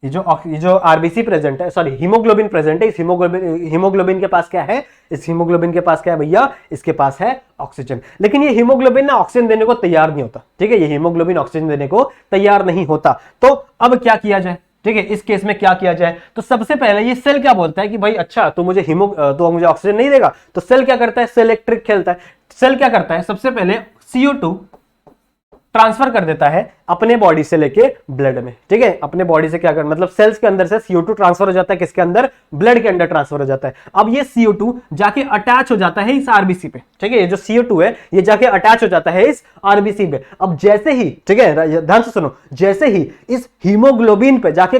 [SPEAKER 1] ये जो आरबीसी प्रेजेंट है, सॉरी हीमोग्लोबिन प्रेजेंट है, इस हीमोग्लोबिन के पास क्या है, इस हीमोग्लोबिन के पास क्या है भैया, इसके पास है ऑक्सीजन। लेकिन ये हीमोग्लोबिन ना ऑक्सीजन देने को तैयार नहीं होता। ठीक है, ये हीमोग्लोबिन ऑक्सीजन देने को तैयार नहीं होता। तो अब क्या किया जाए, ठीक है, इस केस में क्या किया जाए, तो सबसे पहले ये सेल क्या बोलता है कि भाई अच्छा तो मुझे मुझे ऑक्सीजन नहीं देगा। तो सेल क्या करता है, सेल एक ट्रिक खेलता है। सेल क्या करता है, सबसे पहले CO2 ट्रांसफर कर देता है अपने बॉडी से लेके ब्लड में। ठीक है, अपने बॉडी से क्या कर, मतलब सेल्स के अंदर से CO2 ट्रांसफर हो जाता है, किसके अंदर, ब्लड के अंदर ट्रांसफर हो जाता है। अब ये CO2 जाके अटैच हो जाता है इस आरबीसी पे। ठीक है, ये जो CO2 है ये जाके अटैच हो जाता है इस आरबीसी पे। अब जैसे ही, ठीक है, ध्यान से सुनो, जैसे ही इस हीमोग्लोबिन पे जाके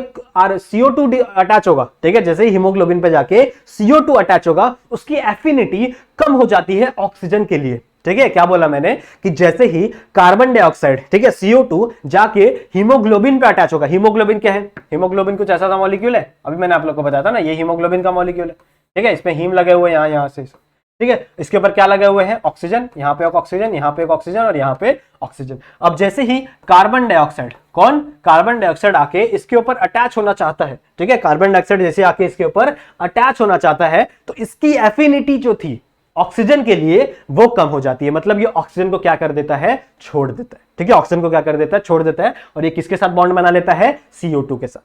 [SPEAKER 1] CO2 अटैच होगा, ठीक है, जैसे ही हीमोग्लोबिन पे जाके CO2 अटैच होगा, उसकी एफिनिटी कम हो जाती है ऑक्सीजन के लिए। ठीक है, क्या बोला मैंने कि जैसे ही कार्बन डाइऑक्साइड, ठीक है, CO2 जाके हीमोग्लोबिन पे अटैच होगा। हीमोग्लोबिन क्या है, हीमोग्लोबिन कुछ ऐसा सा मॉलिक्यूल है, अभी मैंने आप लोग को बताया था ना, ये हीमोग्लोबिन का मॉलिक्यूल है। ठीक है, इसमें हीम लगे हुए यहाँ से, ठीक है, इसके ऊपर क्या लगे हुए हैं, ऑक्सीजन, यहाँ पे एक ऑक्सीजन, यहाँ पे एक ऑक्सीजन और यहाँ पे ऑक्सीजन। अब जैसे ही कार्बन डाइऑक्साइड, कौन, कार्बन डाइऑक्साइड आके इसके ऊपर अटैच होना चाहता है, ठीक है, कार्बन डाइऑक्साइड जैसे आके इसके ऊपर अटैच होना चाहता है, तो इसकी एफिनिटी जो थी, ऑक्सीजन के लिए वो कम हो जाती है। मतलब ये ऑक्सीजन को क्या कर देता है, छोड़ देता है। ठीक है, ऑक्सीजन को क्या कर देता है, छोड़ देता है। और ये किसके साथ बॉन्ड बना लेता है, CO2 के साथ।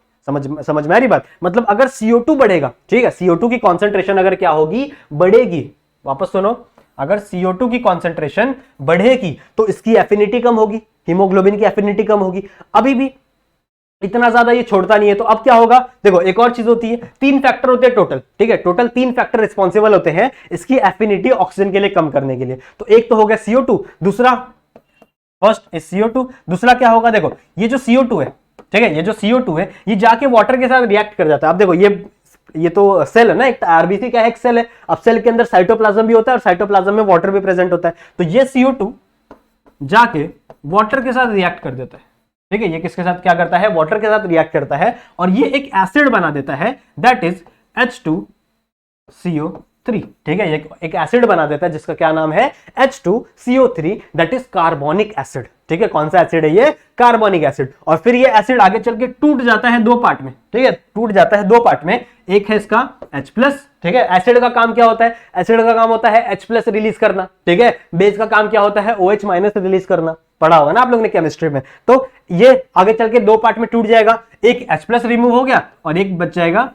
[SPEAKER 1] समझ में आ रही बात। मतलब अगर CO2 बढ़ेगा, ठीक है, CO2 की कॉन्सेंट्रेशन अगर क्या होगी, बढ़ेगी। वापस सुनो, अगर CO2 की कॉन्सेंट्रेशन बढ़ेगी तो इसकी एफिनिटी कम होगी, हीमोग्लोबिन की एफिनिटी कम होगी। अभी भी इतना ज्यादा ये छोड़ता नहीं है, तो अब क्या होगा, देखो एक और चीज होती है, 3 फैक्टर होते हैं टोटल। ठीक है, टोटल 3 फैक्टर रिस्पॉन्सिबल होते हैं इसकी एफिनिटी ऑक्सीजन के लिए कम करने के लिए। तो एक तो हो गया CO2, दूसरा फर्स्ट इज CO2, दूसरा क्या होगा, देखो ये जो CO2 है, ठीक है, ये जो CO2 है ये जाके वाटर के साथ रिएक्ट कर जाता है। अब देखो ये तो सेल है ना, एक आरबीसी का एक सेल है। अब सेल के अंदर साइटोप्लाज्म भी होता है और साइटोप्लाज्म में वाटर भी प्रेजेंट होता है। तो ये CO2 जाके वाटर के साथ रिएक्ट कर देता है। ठीक है, ये किसके साथ क्या करता है, वाटर के साथ रिएक्ट करता है और ये एक एसिड बना देता है, दैट इज H2CO3। ठीक है, ये एक एसिड बना देता है जिसका क्या नाम है, H2CO3, that is carbonic acid. ठीक है, कौन सा एसिड है ये, कार्बोनिक एसिड। और फिर ये एसिड आगे चल के टूट जाता है 2 पार्ट में। ठीक है, टूट जाता है 2 पार्ट में। एक है इसका H+। ठीक है, एसिड का काम क्या होता है, एसिड का काम होता है H+ रिलीज करना। ठीक है, बेस का काम क्या होता है, OH- रिलीज करना। पढ़ा होगा ना आप लोगों ने केमिस्ट्री में। तो ये आगे चल के 2 पार्ट में टूट जाएगा, एक H+ रिमूव हो गया और एक बच जाएगा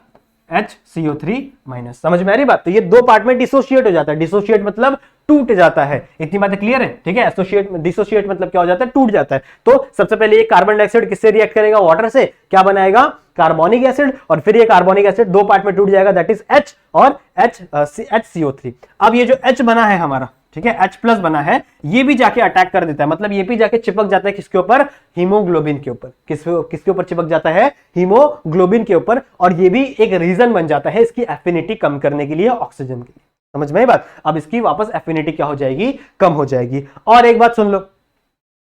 [SPEAKER 1] HCO3-। समझ में आ रही बात। तो ये 2 पार्ट में डिसोशिएट हो जाता है। डिसोशिएट मतलब टूट जाता है। इतनी बातें क्लियर है। ठीक है, एसोसिएट डिसोशिएट मतलब क्या हो जाता है, टूट जाता है। तो सबसे पहले ये कार्बन डाइऑक्साइड किससे रिएक्ट करेगा, वाटर से, क्या बनाएगा, कार्बोनिक एसिड। और फिर ये कार्बोनिक एसिड 2 पार्ट में टूट जाएगा, दैट इज H और HCO3। अब ये जो H बना है हमारा, ठीक है, H+ बना है, ये भी जाके अटैक कर देता है। मतलब ये भी जाके चिपक जाता है किसके ऊपर, हीमोग्लोबिन के ऊपर। किसके ऊपर चिपक जाता है, हीमोग्लोबिन के ऊपर। और ये भी एक रीजन बन जाता है इसकी एफिनिटी कम करने के लिए ऑक्सीजन के लिए। समझ में आई बात। अब इसकी वापस एफिनिटी क्या हो जाएगी, कम हो जाएगी। और एक बात सुन लो,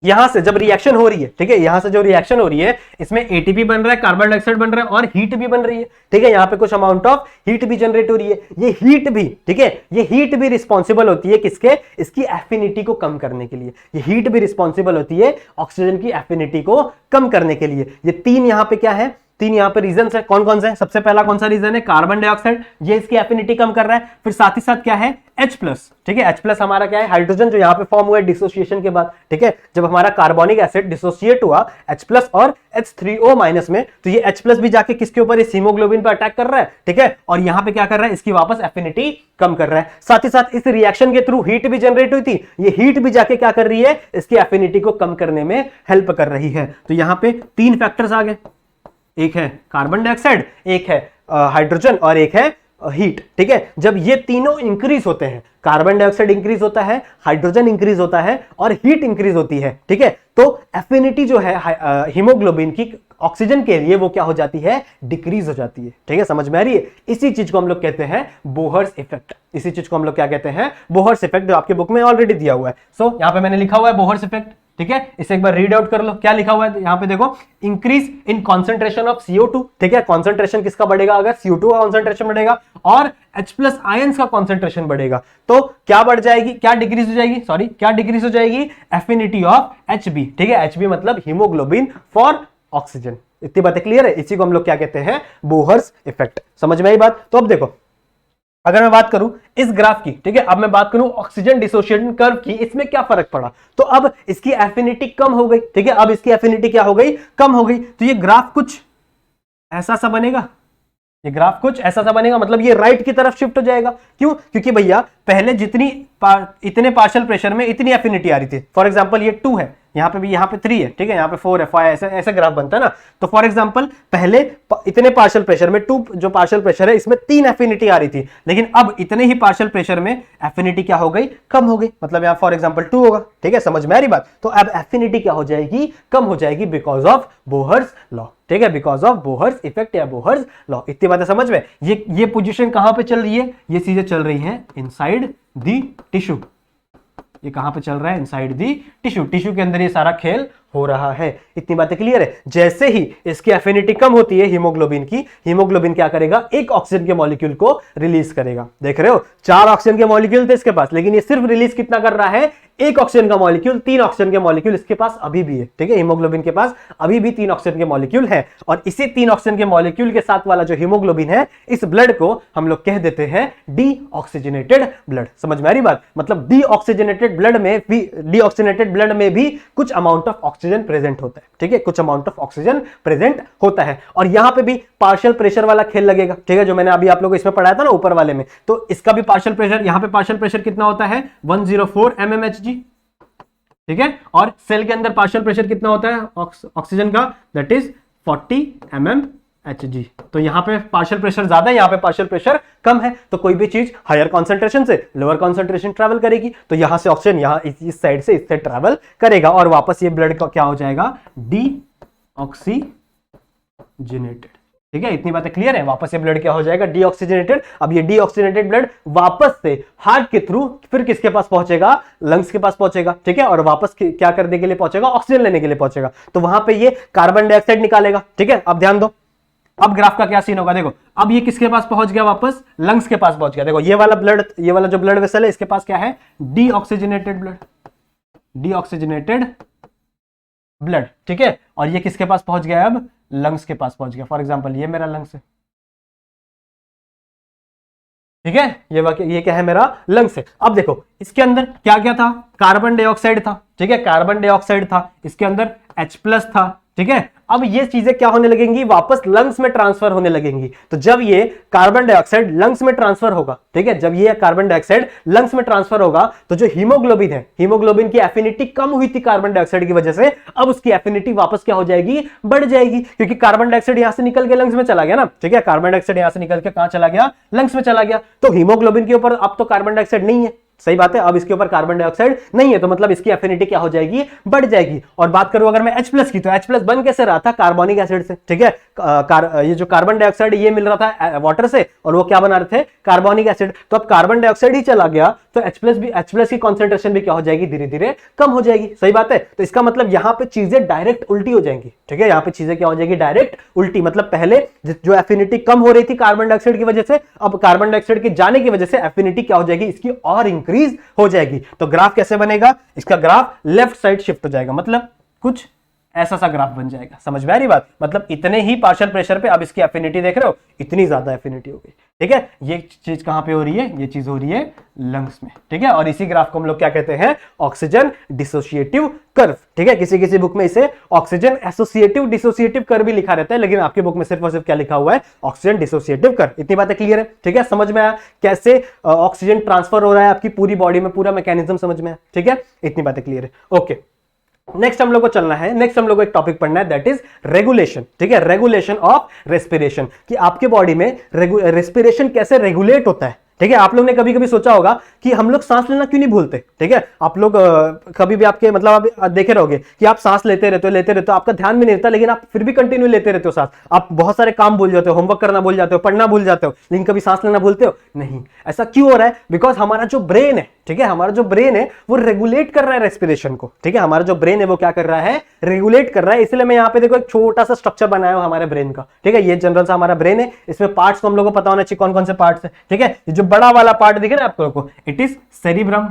[SPEAKER 1] यहां से जब रिएक्शन हो रही है, ठीक है, यहां से जो रिएक्शन हो रही है इसमें एटीपी बन रहा है, कार्बन डाइऑक्साइड बन रहा है और हीट भी बन रही है। ठीक है, यहां पे कुछ अमाउंट ऑफ हीट भी जनरेट हो रही है। ये हीट भी, ठीक है, ये हीट भी रिस्पॉन्सिबल होती है किसके, इसकी एफिनिटी को कम करने के लिए। ये हीट भी रिस्पॉन्सिबल होती है ऑक्सीजन की एफिनिटी को कम करने के लिए। ये 3 यहां पे क्या है, 3 यहां पे रीजन है। कौन कौन से हैं, सबसे पहला कौन सा रीजन है, कार्बन डाइऑक्साइड, ये इसकी एफिनिटी कम कर रहा है। फिर साथ ही साथ क्या है, H+। ठीक है, H+ हमारा क्या है, हाइड्रोजन जो यहां पे फॉर्म हुआ है डिसोसिएशन के बाद। ठीक है, जब हमारा कार्बोनिक एसिड डिसोसिएट हुआ H+ और H3O- में, तो ये H+ भी जाके किसके ऊपर, इस हीमोग्लोबिन पे अटैक कर रहा है। ठीक है, और यहां पे क्या कर रहा है, इसकी वापस एफिनिटी कम कर रहा है। साथ ही साथ इस रिएक्शन के थ्रू हीट भी जनरेट हुई थी, ये हीट भी जाके क्या कर रही है, इसकी एफिनिटी को कम करने में हेल्प कर रही है। तो यहां पे 3 फैक्टर्स आ गए, एक है कार्बन डाइऑक्साइड, एक है हाइड्रोजन और एक है हीट। ठीक है, जब ये तीनों इंक्रीज होते हैं, कार्बन डाइऑक्साइड इंक्रीज होता है, हाइड्रोजन इंक्रीज होता है और हीट इंक्रीज होती है। ठीक है, तो एफिनिटी जो है हीमोग्लोबिन की ऑक्सीजन के लिए वो क्या हो जाती है, डिक्रीज हो जाती है। ठीक है, समझ में आ रही है। इसी चीज को हम लोग कहते हैं बोहर्स इफेक्ट। इसी चीज को हम लोग क्या कहते हैं, बोहर्स इफेक्ट, जो आपके बुक में ऑलरेडी दिया हुआ है। सो यहां पे मैंने लिखा हुआ है बोहर्स इफेक्ट। ठीक है, इसे एक बार रीड आउट कर लो, क्या लिखा हुआ है यहां पे देखो, increase in concentration of CO2। ठीक है, कॉन्सेंट्रेशन किसका बढ़ेगा, अगर CO2 का कॉन्सेंट्रेशन बढ़ेगा और H+ आयंस का कॉन्सेंट्रेशन बढ़ेगा तो क्या बढ़ जाएगी, क्या डिक्रीज हो जाएगी, सॉरी क्या डिक्रीज हो जाएगी, एफिनिटी ऑफ Hb। ठीक है, Hb मतलब हीमोग्लोबिन फॉर ऑक्सीजन। इतनी बातें क्लियर है। इसी को हम लोग क्या कहते हैं, बोहर्स इफेक्ट। समझ में आई बात। तो अब देखो, अगर मैं बात करूं इस ग्राफ की, ठीक है, अब मैं बात करूं ऑक्सीजन डिसोसिएशन कर्व की, इसमें क्या फर्क पड़ा, तो अब इसकी एफिनिटी कम हो गई। ठीक है, अब इसकी एफिनिटी क्या हो गई, कम हो गई। तो ये ग्राफ कुछ ऐसा सा बनेगा, ये ग्राफ कुछ ऐसा सा बनेगा, मतलब ये राइट की तरफ शिफ्ट हो जाएगा। क्यों, क्योंकि भैया पहले इतने पार्शियल प्रेशर में इतनी एफिनिटी आ रही थी। फॉर एग्जांपल ये 2 है, यहाँ पे भी, यहाँ पे 3 है, ठीक है, यहाँ पे 4 है, 5 ऐसे ऐसे ग्राफ बनता है ना। तो फॉर एग्जांपल पहले इतने पार्शियल प्रेशर में 2 जो पार्शियल प्रेशर है इसमें 3 एफिनिटी आ रही थी, लेकिन अब इतने ही पार्शियल प्रेशर में एफिनिटी क्या हो गई, कम हो गई। मतलब यहाँ फॉर एग्जांपल 2 होगा। ठीक है, समझ में आ रही बात। तो अब एफिनिटी क्या हो जाएगी, कम हो जाएगी, बिकॉज ऑफ बोहर्स लॉ। ठीक है, बिकॉज ऑफ बोहर्स इफेक्ट या बोहर्स लॉ। इतनी बातें समझ में। ये पोजीशन कहां पे चल रही है, ये चीजें चल रही हैं इनसाइड दी टिश्यू। ये कहां पे चल रहा है, इनसाइड दी टिश्यू। टिश्यू के अंदर ये सारा खेल हो रहा है। इतनी बातें क्लियर है। जैसे ही इसकी एफिनिटी कम होती है हीमोग्लोबिन की, हीमोग्लोबिन क्या करेगा, एक ऑक्सीजन के मॉलिक्यूल को रिलीज करेगा। देख रहे हो, 4 ऑक्सीजन के मॉलिक्यूल थे इसके पास, लेकिन ये सिर्फ रिलीज कितना कर रहा है, एक ऑक्सीजन का मॉलिक्यूल। 3 ऑक्सीजन के मॉलिक्यूल इसके पास अभी भी है। ठीक है, हीमोग्लोबिन के पास अभी भी 3 ऑक्सीजन के मॉलिक्यूल है, और इसी 3 ऑक्सीजन के मॉलिक्यूल के साथ वाला जो हीमोग्लोबिन है, इस ब्लड को हम लोग कह देते हैं डीऑक्सीजनेटेड ब्लड। समझ में आ रही बात? मतलब डीऑक्सीजनेटेड ब्लड में भी कुछ अमाउंट ऑफ ऑक्सीजन प्रेजेंट होता है। ठीक है, कुछ अमाउंट ऑफ ऑक्सीजन प्रेजेंट होता है। और यहां पे भी पार्शियल प्रेशर वाला खेल लगेगा। ठीक है, जो मैंने अभी आप लोगों को इसमें पढ़ाया था ना ऊपर वाले में, तो इसका भी पार्शियल प्रेशर, यहां पे पार्शियल प्रेशर कितना होता है, 104 mmHg। ठीक है, और सेल के अंदर पार्शियल प्रेशर कितना होता है ऑक्सीजन का, दैट इज 40 mmHg। तो यहां पे पार्शियल प्रेशर ज्यादा है, यहां पे पार्शियल प्रेशर कम है, तो कोई भी चीज हायर कॉन्सेंट्रेशन से लोअर कॉन्सेंट्रेशन ट्रैवल करेगी। तो यहां से ऑक्सीजन यहां इस साइड से इस साइड ट्रैवल करेगा, और वापस ये ब्लड का क्या हो जाएगा, डीऑक्सीजनेटेड। ठीक है, इतनी बातें क्लियर है। वापस ये ब्लड क्या हो जाएगा, डीऑक्सीजनेटेड। अब ये डीऑक्सीजनेटेड ब्लड वापस से हार्ट के थ्रू फिर किसके पास पहुंचेगा, लंग्स के पास पहुंचेगा। ठीक है, और वापस क्या करने के लिए पहुंचेगा, ऑक्सीजन लेने के लिए पहुंचेगा। तो वहां पे ये कार्बन डाइऑक्साइड निकालेगा। ठीक है, अब ध्यान दो, अब ग्राफ का क्या सीन होगा, देखो अब ये किसके पास पहुंच गया, वापस लंग्स के पास पहुंच गया। देखो ये वाला ब्लड, ये वाला जो ब्लड वेसल है, इसके पास क्या है, डीऑक्सीजनेटेड ब्लड, डीऑक्सीजनेटेड ब्लड। ठीक है, और ये किसके पास पहुंच गया, अब लंग्स के पास पहुंच गया। फॉर एग्जांपल ये मेरा लंग्स है। ठीक है, ये क्या है, मेरा लंग्स है। अब देखो इसके अंदर क्या क्या था, कार्बन डाइऑक्साइड था। ठीक है, कार्बन डाइऑक्साइड था, इसके अंदर H+ था। ठीक है, अब ये चीजें क्या होने लगेंगी, वापस लंग्स में ट्रांसफर होने लगेंगी। तो जब ये कार्बन डाइऑक्साइड लंग्स में ट्रांसफर होगा, ठीक है, जब ये कार्बन डाइऑक्साइड लंग्स में ट्रांसफर होगा, तो जो हीमोग्लोबिन है, हीमोग्लोबिन की एफिनिटी कम हुई थी कार्बन डाइऑक्साइड की वजह से, अब उसकी एफिनिटी वापस क्या हो जाएगी, बढ़ जाएगी, क्योंकि कार्बन डाइऑक्साइड यहां से निकल के लंग्स में चला गया ना। ठीक है, कार्बन डाइऑक्साइड यहां से निकल के कहां चला गया, लंग्स में चला गया। तो हीमोग्लोबिन के ऊपर अब तो कार्बन डाइऑक्साइड नहीं है, सही बात है, अब इसके ऊपर कार्बन डाइऑक्साइड नहीं है, तो मतलब इसकी एफिनिटी क्या हो जाएगी, बढ़ जाएगी। और बात करूं अगर मैं H+ की, तो H+ बन कैसे रहा था, कार्बोनिक एसिड से। ठीक है, ये जो कार्बन डाइऑक्साइड ये मिल रहा था वाटर से, और वो क्या बना रहे थे, कार्बोनिक एसिड। तो अब कार्बन डाइऑक्साइड ही चला गया, तो H+ की कॉन्सेंट्रेशन भी क्या हो जाएगी, धीरे धीरे कम हो जाएगी। सही बात है, तो इसका मतलब यहां पे चीजें डायरेक्ट उल्टी हो जाएंगी। ठीक है, यहां पे चीजें क्या हो जाएगी, डायरेक्ट उल्टी। मतलब पहले जो एफिनिटी कम हो रही थी कार्बन डाइऑक्साइड की वजह से, अब कार्बन डाइऑक्साइड के जाने की वजह से एफिनिटी क्या हो जाएगी, इसकी और इंक्रीज हो जाएगी। तो ग्राफ कैसे बनेगा, इसका ग्राफ लेफ्ट साइड शिफ्ट हो जाएगा, मतलब कुछ ऐसा सा ग्राफ बन जाएगा। समझ में आ रही बात? मतलब इतने ही पार्शियल प्रेशर पे अब इसकी एफिनिटी देख रहे हो, इतनी ज्यादा एफिनिटी हो गई। ठीक है, ये चीज कहां पे हो रही है, ये चीज हो रही है लंग्स में। ठीक है, और इसी ग्राफ को हम लोग क्या कहते हैं, ऑक्सीजन डिसोसिएटिव कर्व। ठीक है, किसी किसी बुक में इसे ऑक्सीजन एसोसिएटिव डिसोसिएटिव कर्व भी लिखा रहता है, लेकिन आपकी बुक में सिर्फ और सिर्फ क्या लिखा हुआ है, ऑक्सीजन डिसोसिएटिव कर्व। इतनी बातें क्लियर है? ठीक है, समझ में आया कैसे ऑक्सीजन ट्रांसफर हो रहा है आपकी पूरी बॉडी में, पूरा मैकेनिज्म समझ में आया? ठीक है, इतनी बातें क्लियर है। ओके, नेक्स्ट हम लोग को चलना है, नेक्स्ट हम लोग को एक टॉपिक पढ़ना है, दैट इज रेगुलेशन। ठीक है, रेगुलेशन ऑफ रेस्पिरेशन, कि आपके बॉडी में रेस्पिरेशन कैसे रेगुलेट होता है। ठीक है, आप लोग ने कभी कभी सोचा होगा कि हम लोग सांस लेना क्यों नहीं भूलते। ठीक है, आप लोग कभी भी आपके मतलब आप देखे रहोगे कि आप सांस लेते रहते हो, आपका ध्यान भी नहीं रहता, लेकिन आप फिर भी कंटिन्यू लेते रहते हो सांस। आप बहुत सारे काम भूल जाते हो, होमवर्क करना भूल जाते हो, पढ़ना भूल जाते हो, लेकिन कभी सांस लेना भूलते हो नहीं। ऐसा क्यों हो रहा है? बिकॉज हमारा जो ब्रेन है, ठीक है, हमारा जो ब्रेन है वो रेगुलेट कर रहा है रेस्पिरेशन को। ठीक है, हमारा जो ब्रेन है वो क्या कर रहा है, रेगुलेट कर रहा है। इसलिए मैं यहाँ पे देखो एक छोटा सा स्ट्रक्चर बनाया हूं हमारे ब्रेन का। ठीक है, ये जनरल सा हमारा ब्रेन है, इसमें पार्ट्स तो हम लोग को पता होना चाहिए कौन कौन से पार्ट्स है। ठीक है, जो बड़ा वाला पार्ट दिख रहा है आप लोगों को, इट इज सेरिब्रम,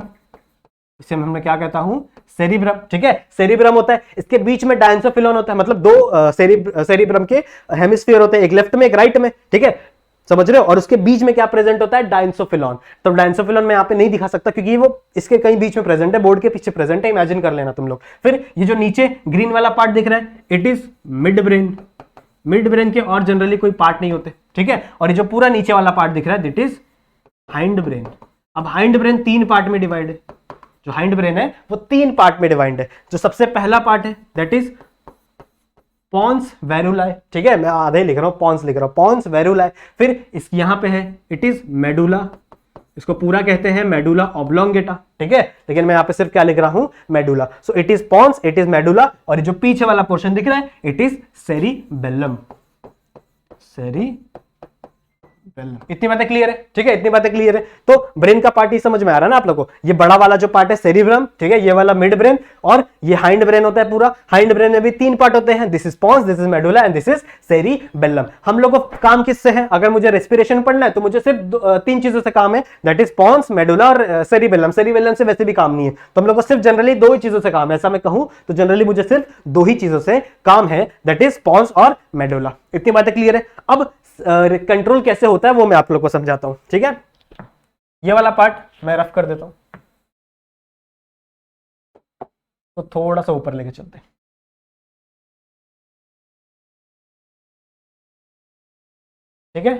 [SPEAKER 1] इसे मैं क्या कहता हूं, सेरिब्रम। ठीक है, सेरिब्रम होता है, इसके बीच में डायंसोफिलॉन होता है, मतलब दो सेरिब्रम के हेमिस्फीयर होते हैं, एक लेफ्ट में एक राइट में। ठीक है, समझ रहे हो? और उसके बीच में क्या प्रेजेंट होता है, डायंसोफिलॉन। तो डायंसोफिलॉन मैं यहाँ पे नहीं दिखा सकता क्योंकि वो इसके कहीं बीच में प्रेजेंट है, बोर्ड के पीछे प्रेजेंट है, इमेजिन कर लेना तुम लोग। फिर ये जो नीचे ग्रीन वाला पार्ट दिख रहा है, it is mid brain. Mid brain के और जनरली कोई पार्ट नहीं होते। ठीक है, और ये जो पूरा नीचे वाला पार्ट दिख रहा है, दिट इज हाइंड ब्रेन। अब हाइंड ब्रेन 3 पार्ट में डिवाइड है, जो हाइंड ब्रेन है वो 3 पार्ट में डिवाइड है। जो सबसे पहला पार्ट है दैट इज पॉन्स वेरुलाए। ठीक है, मैं आधे ही लिख रहा हूं, पॉन्स लिख रहा हूं, पॉन्स वेरुलाए। फिर इस यहां पे है, इट इज मेडुला, इसको पूरा कहते हैं मेडुला ऑब्लोंगेटा। ठीक है, लेकिन मैं यहां पे सिर्फ क्या लिख रहा हूं, medulla. So it is pons, it is medulla, और ये जो पीछे वाला पोर्शन दिख रहा है, इट इज सेरिबेलम। सेरिबेलम। इतनी बातें क्लियर है, ठीक है, इतनी बातें क्लियर है। तो ब्रेन का पार्ट ही समझ में आ रहा है ना आप लोगों को। ये बड़ा वाला जो पार्ट है सेरिब्रम, ठीक है, ये वाला मिड ब्रेन, और ये हाइंड ब्रेन होता है पूरा। हाइंड ब्रेन में भी 3 पार्ट होते हैं, this is pons, this is medulla and this is cerebellum. हम लोग को काम किससे है? अगर मुझे रेस्पिरेशन पढ़ना है तो मुझे सिर्फ 3 चीजों से काम है, दैट इज पॉन्स, मेडुला और सेरिबेलम। सेरिबेलम से वैसे भी काम नहीं है, तो हम लोग को सिर्फ जनरली 2 ही चीजों से काम है। ऐसा मैं कहूं तो जनरली मुझे सिर्फ 2 ही चीजों से काम है, दैट इज पॉन्स और मेडुला। इतनी बातें क्लियर है। अब कंट्रोल कैसे होता है वो मैं आप लोग को समझाता हूं, ठीक है। ये वाला पार्ट मैं रफ कर देता हूं, तो थोड़ा सा ऊपर लेके चलते हैं, ठीक है।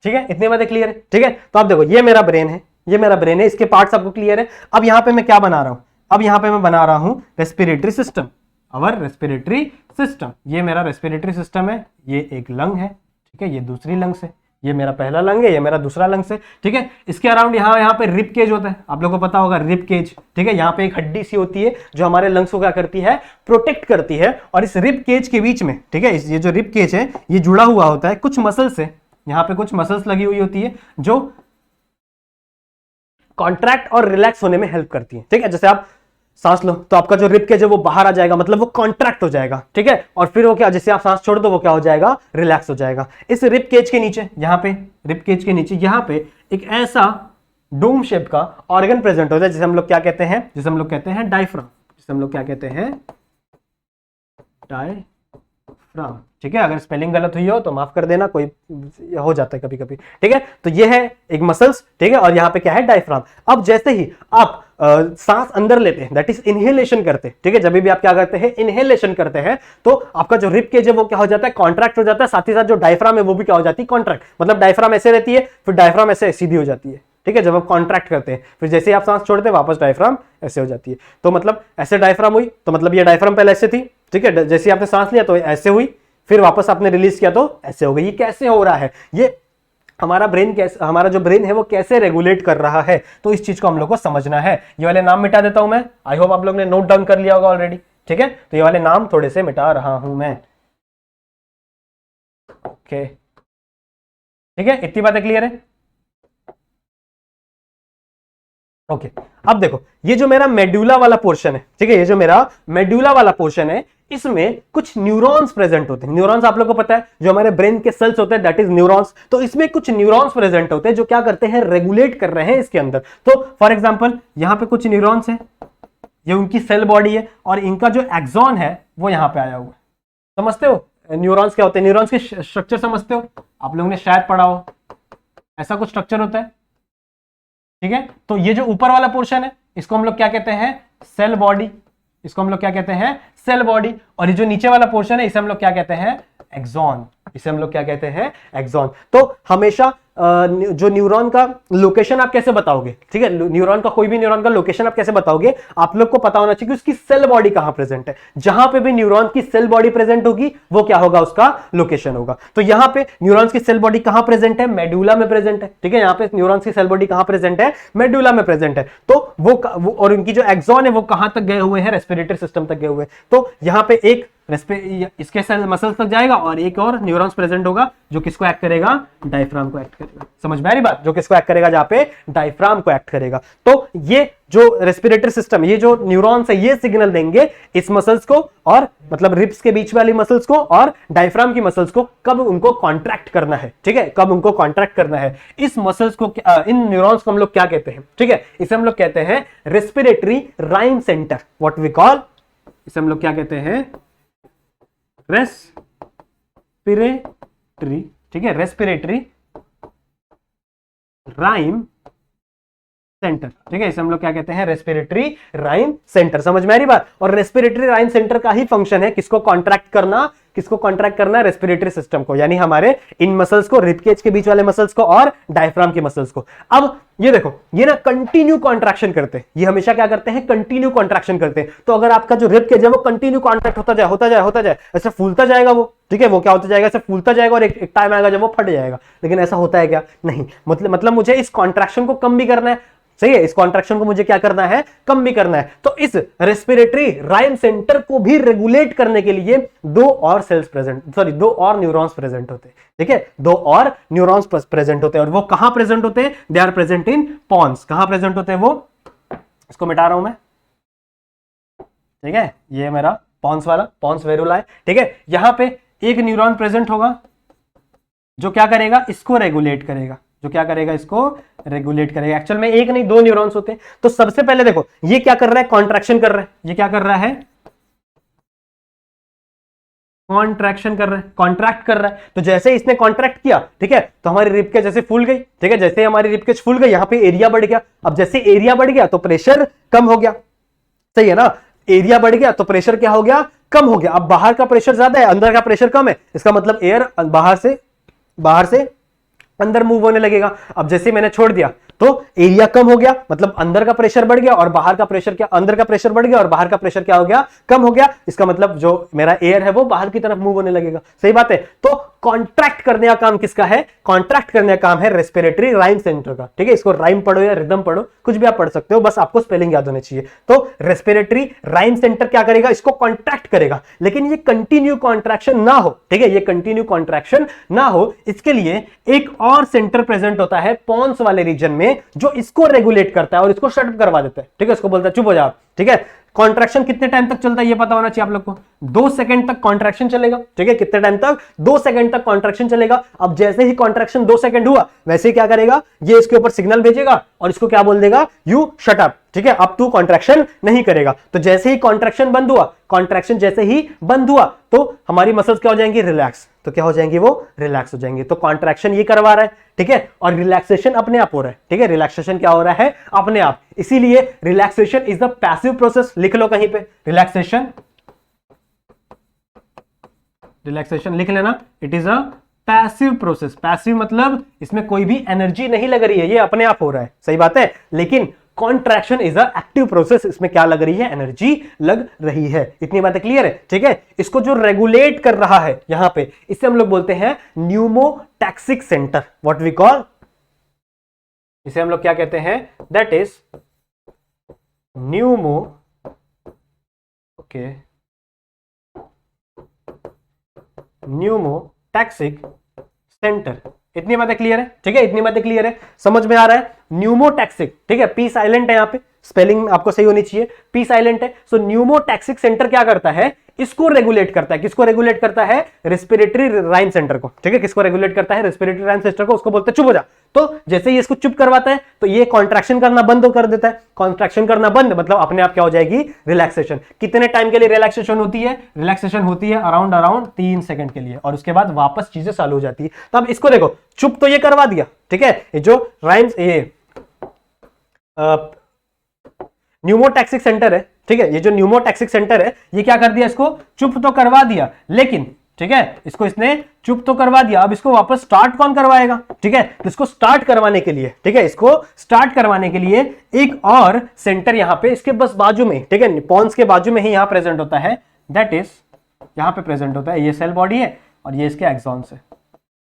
[SPEAKER 1] ठीक है, इतनी बातें क्लियर है, ठीक है। तो आप देखो, ये मेरा ब्रेन है, ये मेरा ब्रेन है, इसके पार्ट्स आपको क्लियर है। अब यहां पे मैं क्या बना रहा हूं? अब यहां पे मैं बना रहा हूं रेस्पिरेटरी सिस्टम, अवर रेस्पिरेटरी सिस्टम। ये मेरा रेस्पिरेटरी सिस्टम है, ये एक लंग है, ठीक है, ये दूसरी लंग्स है, ये मेरा पहला लंग है, ये मेरा दूसरा लंग्स है, ठीक है। इसके अराउंड यहाँ पे रिब केज होता है, आप लोगों को पता होगा रिब केज, ठीक है। यहाँ पे एक हड्डी सी होती है जो हमारे लंग्स को क्या करती है? प्रोटेक्ट करती है। और इस रिब केज के बीच में, ठीक है, ये जो रिब केज है ये जुड़ा हुआ होता है कुछ मसल से। यहाँ पे कुछ मसल्स लगी हुई होती है जो कॉन्ट्रैक्ट और रिलैक्स होने में हेल्प करती है, ठीक है। जैसे आप सांस लो तो आपका जो रिब केज है वो बाहर आ जाएगा, मतलब वो कॉन्ट्रैक्ट हो जाएगा, ठीक है। और फिर वो क्या, जैसे आप सांस छोड़ दो वो क्या हो जाएगा? रिलैक्स हो जाएगा। इस रिब केज के नीचे, यहाँ पे रिब केज के नीचे यहाँ पे एक ऐसा डोम शेप का ऑर्गन प्रेजेंट होता है जिसे हम लोग क्या कहते हैं? जिसे हम लोग कहते हैं डायफ्राम। जिसे हम लोग क्या कहते हैं? डायफ्राम, ठीक है। अगर स्पेलिंग गलत हुई हो तो माफ कर देना, कोई हो जाता है कभी कभी, ठीक है। तो ये है एक मसल्स, ठीक है, और यहाँ पे क्या है? डायफ्राम। अब जैसे ही आप सांस अंदर लेते हैं, दैट इज इनहेलेशन करते हैं, ठीक है। जब भी आप क्या करते हैं? इनहेलेशन करते हैं, तो आपका जो रिब केज है वो क्या हो जाता है? कॉन्ट्रैक्ट हो जाता है। साथ ही साथ जो डायफ्राम है वो भी क्या हो जाती है? कॉन्ट्रैक्ट। मतलब डायफ्राम ऐसे रहती है, फिर डायफ्राम ऐसे सीधी हो जाती है, ठीक है, जब आप कॉन्ट्रैक्ट करते हैं। फिर जैसे ही आप सांस छोड़ते हैं वापस डायफ्राम ऐसे हो जाती है। तो मतलब ऐसे डायफ्राम हुई, तो मतलब ये डायफ्राम पहले ऐसे थी, ठीक है। जैसे आपने सांस लिया तो ऐसे हुई, फिर वापस आपने रिलीज किया तो ऐसे हो गई। ये कैसे हो रहा है? ये हमारा ब्रेन कैसे, हमारा जो ब्रेन है वो कैसे रेगुलेट कर रहा है, तो इस चीज को हम लोग को समझना है। ये वाले नाम मिटा देता हूं मैं, आई होप आप लोग ने नोट डाउन कर लिया होगा ऑलरेडी, ठीक है। तो ये वाले नाम थोड़े से मिटा रहा हूं मैं, ओके, ठीक है। इतनी बातें क्लियर है, ओके। अब देखो, ये जो मेरा मेडुला वाला पोर्शन है, ठीक है, ये जो मेरा मेडुला वाला पोर्शन है, इसमें कुछ न्यूरॉन्स प्रेजेंट होते हैं। न्यूरॉन्स आप लोग को पता है जो हमारे ब्रेन के सेल्स होते हैं, दैट इज न्यूरॉन्स। तो इसमें कुछ न्यूरॉन्स प्रेजेंट होते हैं जो क्या करते हैं? रेगुलेट कर रहे हैं इसके अंदर। तो फॉर एग्जांपल यहां पे कुछ न्यूरॉन्स हैं, ये उनकी सेल बॉडी है, और इनका जो एक्सॉन है वो यहां पे आया हुआ है। समझते हो न्यूरॉन्स क्या होते हैं? न्यूरॉन्स के स्ट्रक्चर समझते हो? आप लोगों ने शायद पढ़ा हो, ऐसा कुछ स्ट्रक्चर होता है, ठीक है। तो ये जो ऊपर वाला पोर्शन है इसको हम लोग क्या कहते हैं? Cell body. इसको हम लोग क्या कहते हैं? Cell body. और ये जो नीचे वाला पोर्शन है इसे हम लोग क्या कहते हैं? एक्सॉन। इसे हम लोग क्या कहते हैं? एक्सॉन। तो हमेशा जो न्यूरॉन का लोकेशन आप कैसे बताओगे, ठीक है, न्यूरॉन का कोई भी न्यूरॉन का लोकेशन आप कैसे बताओगे? आप लोग को पता होना चाहिए कि उसकी सेल बॉडी कहां प्रेजेंट है। जहां पे भी न्यूरॉन की सेल बॉडी प्रेजेंट होगी वो क्या होगा? उसका लोकेशन होगा। तो यहां पे न्यूरॉन्स की सेल बॉडी कहां प्रेजेंट है? मेडुला में प्रेजेंट है, ठीक है। यहां पे न्यूरॉन्स की सेल बॉडी कहां प्रेजेंट है? मेडुला में प्रेजेंट है। तो वो और उनकी जो एक्सॉन है वो कहां तक गए हुए हैं? रेस्पिरेटरी सिस्टम तक गए हुए हैं। तो यहां पे एक इसके सेल मसल्स तक जाएगा और एक और न्यूरॉन्स प्रेजेंट होगा जो किसको एक्ट करेगा? डायफ्राम को एक्ट करेगा। समझ में आ रही बात? जो किसको एक्ट करेगा? जहां पे डायफ्राम को एक्ट करेगा। तो ये जो रेस्पिरेटरी सिस्टम, ये जो न्यूरॉन्स है ये सिग्नल देंगे इस मसल्स को, और मतलब रिब्स के बीच वाली मसल्स को और डायफ्राम की मसल्स को, कब उनको कॉन्ट्रैक्ट करना है, ठीक है, कब उनको कॉन्ट्रैक्ट करना है। इस मसल्स को, इन न्यूरॉन्स को हम लोग क्या कहते हैं? ठीक है, इसे हम लोग कहते हैं respiratory rhythm centre. What we call, इसे हम लोग क्या कहते हैं? रेस्पिरेटरी, ठीक है, रेस्पिरेटरी राइम सेंटर, ठीक है, इसे हम लोग क्या कहते हैं? Respiratory rhythm centre. समझ में आ रही बात? और रेस्पिरेटरी राइम सेंटर का ही फंक्शन है किसको कॉन्ट्रैक्ट करना? किसको कॉन्ट्रैक्ट करना है? रेस्पिरेटरी सिस्टम को, यानी हमारे इन मसल्स को, रिब केज के बीच वाले मसल्स को और डायफ्राम के मसल्स को। अब ये देखो, ये ना कंटिन्यू कॉन्ट्रैक्शन करते हैं, ये हमेशा क्या करते हैं? कंटिन्यू कॉन्ट्रैक्शन करते हैं। तो अगर आपका जो रिब केज है वो कंटिन्यू कॉन्ट्रैक्ट होता जाए, होता जाए, होता जाए, ऐसे फूलता जाएगा वो, ठीक है, वो क्या होता जाएगा? ऐसे फूलता जाएगा और एक टाइम आएगा जब वो फट जाएगा। लेकिन ऐसा होता है क्या? नहीं। मतलब मुझे इस कॉन्ट्रैक्शन को कम भी करना है, सही है, इस कॉन्ट्रैक्शन को मुझे क्या करना है, कम भी करना है। तो इस रेस्पिरेटरी राइम सेंटर को भी रेगुलेट करने के लिए दो और न्यूरॉन्स प्रेजेंट होते हैं। ठीक है, दो और न्यूरॉन्स प्रेजेंट होते हैं, और वो कहां प्रेजेंट होते हैं, they are present in pons. कहां प्रेजेंट होते हैं वो, इसको मिटा रहा हूं मैं, ठीक है, ये मेरा पॉन्स वाला, पॉन्स वेरुला है। ठीक है, यहां पे एक न्यूरॉन प्रेजेंट होगा जो क्या करेगा, इसको रेगुलेट करेगा, जो क्या करेगा, इसको रेगुलेट करेगा। एक्चुअल में एक नहीं, दो न्यूरॉन्स होते हैं। तो सबसे पहले देखो, ये क्या कर रहा है, कॉन्ट्रैक्शन कर रहा है, ये क्या कर रहा है, कॉन्ट्रैक्शन कर रहा है, कॉन्ट्रैक्ट कर रहा है। तो जैसे इसने कॉन्ट्रैक्ट किया, ठीक है, तो हमारी रिबकेज जैसे फूल गई। ठीक है, जैसे हमारी रिबकेज फूल गई, यहां पे एरिया बढ़ गया। अब जैसे एरिया बढ़ गया तो प्रेशर कम हो गया, सही है ना, एरिया बढ़ गया तो प्रेशर क्या हो गया, कम हो गया। अब बाहर का प्रेशर ज्यादा है, अंदर का प्रेशर कम है, इसका मतलब एयर बाहर से अंदर मूव होने लगेगा। अब जैसे मैंने छोड़ दिया तो एरिया कम हो गया, मतलब अंदर का प्रेशर बढ़ गया और बाहर का प्रेशर क्या, अंदर का प्रेशर बढ़ गया और बाहर का प्रेशर क्या हो गया, कम हो गया। इसका मतलब जो मेरा एयर है वो बाहर की तरफ मूव होने लगेगा। सही बात है। तो कॉन्ट्रैक्ट करने का काम किसका है, कॉन्ट्रैक्ट करने का काम है रेस्पिरेटरी राइम सेंटर का। ठीक है, इसको राइम पढ़ो या रिदम पढ़ो, कुछ भी आप पढ़ सकते हो, बस आपको स्पेलिंग याद होनी चाहिए। तो रेस्पिरेटरी राइम सेंटर क्या करेगा, इसको कॉन्ट्रैक्ट करेगा, लेकिन ये कंटिन्यू कॉन्ट्रैक्शन ना हो। ठीक है, ये कंटिन्यू कॉन्ट्रैक्शन ना हो, इसके लिए एक और सेंटर प्रेजेंट होता है पॉन्स वाले रीजन में, जो इसको रेगुलेट करता है और इसको शट अप करवा देता है। ठीक है, इसको बोलता है चुप हो जा। ठीक है, कॉन्ट्रैक्शन कितने टाइम तक चलता है ये पता होना चाहिए आप लोग को, 2 सेकंड तक कॉन्ट्रैक्शन चलेगा। ठीक है, कितने टाइम तक, 2 सेकंड तक कॉन्ट्रैक्शन चलेगा। अब जैसे ही कॉन्ट्रैक्शन 2 सेकंड हुआ, वैसे ही क्या करेगा, ये इसके ऊपर सिग्नल भेजेगा और इसको क्या बोल देगा, यू शट अप। ठीक है, अब तू कॉन्ट्रैक्शन नहीं करेगा। तो जैसे ही कॉन्ट्रैक्शन बंद हुआ, कॉन्ट्रैक्शन जैसे ही बंद हुआ तो हमारी मसल्स क्या हो जाएंगी, रिलैक्स। तो क्या हो जाएंगी, वो रिलैक्स हो जाएंगी। तो कॉन्ट्रैक्शन ये करवा रहा है, ठीक है, और रिलैक्सेशन अपने आप हो रहा है। ठीक है, रिलैक्सेशन क्या हो रहा है, अपने आप। इसीलिए relaxation is the passive process. लिख लो कहीं पे, रिलैक्सेशन लिख लेना, it is a passive process. Passive मतलब इसमें कोई भी एनर्जी नहीं लग रही है, ये अपने आप हो रहा है। सही बात है। लेकिन contraction is a active process, इसमें क्या लग रही है, एनर्जी लग रही है। इतनी बातें क्लियर है। ठीक है, इसको जो रेगुलेट कर रहा है यहां पे, इसे हम लोग बोलते हैं pneumotaxic centre. What we call, इसे हम लोग क्या कहते हैं, दैट इज न्यूमोटैक्सिक सेंटर। इतनी बातें क्लियर है। ठीक है, इतनी बातें क्लियर है, समझ में आ रहा है। न्यूमोटैक्सिक, ठीक है, पी साइलेंट है यहां पे, स्पेलिंग आपको सही होनी चाहिए, पी साइलेंट है। सो न्यूमोटैक्सिक सेंटर क्या करता है, इसको रेगुलेट करता है। किसको रेगुलेट करता है, रेस्पिरेटरी राइम सेंटर को। ठीक है, किसको रेगुलेट करता है, रेस्पिरेटरी राइम सेंटर को, उसको बोलते हैं चुप हो जा। तो जैसे ही इसको चुप करवाता है तो ये कॉन्ट्रैक्शन करना बंद कर देता है। कॉन्ट्रैक्शन करना बंद मतलब अपने आप क्या हो जाएगी, रिलैक्सेशन। कितने टाइम के लिए रिलैक्सेशन होती है, रिलैक्सेशन होती है अराउंड 3 सेकंड के लिए, और उसके बाद वापस चीजें चालू हो जाती है। तो अब इसको देखो, चुप तो ये करवा दिया। ठीक है, ये जो राइम्स, ये न्यूमोटैक्सिक सेंटर है, ठीक है, ये जो न्यूमोटैक्सिक सेंटर है, ये क्या कर दिया, इसको चुप तो करवा दिया, लेकिन ठीक है, इसको इसने चुप तो करवा दिया। अब इसको वापस स्टार्ट कौन करवाएगा। ठीक है, तो इसको स्टार्ट करवाने के लिए, ठीक है, इसको स्टार्ट करवाने के लिए एक और सेंटर यहां पे इसके बस बाजू में, ठीक है, पॉन्स के बाजू में ही यहां प्रेजेंट होता है, दैट इज यहां पे प्रेजेंट होता है। ये सेल बॉडी है और ये इसके एक्सॉन्स है,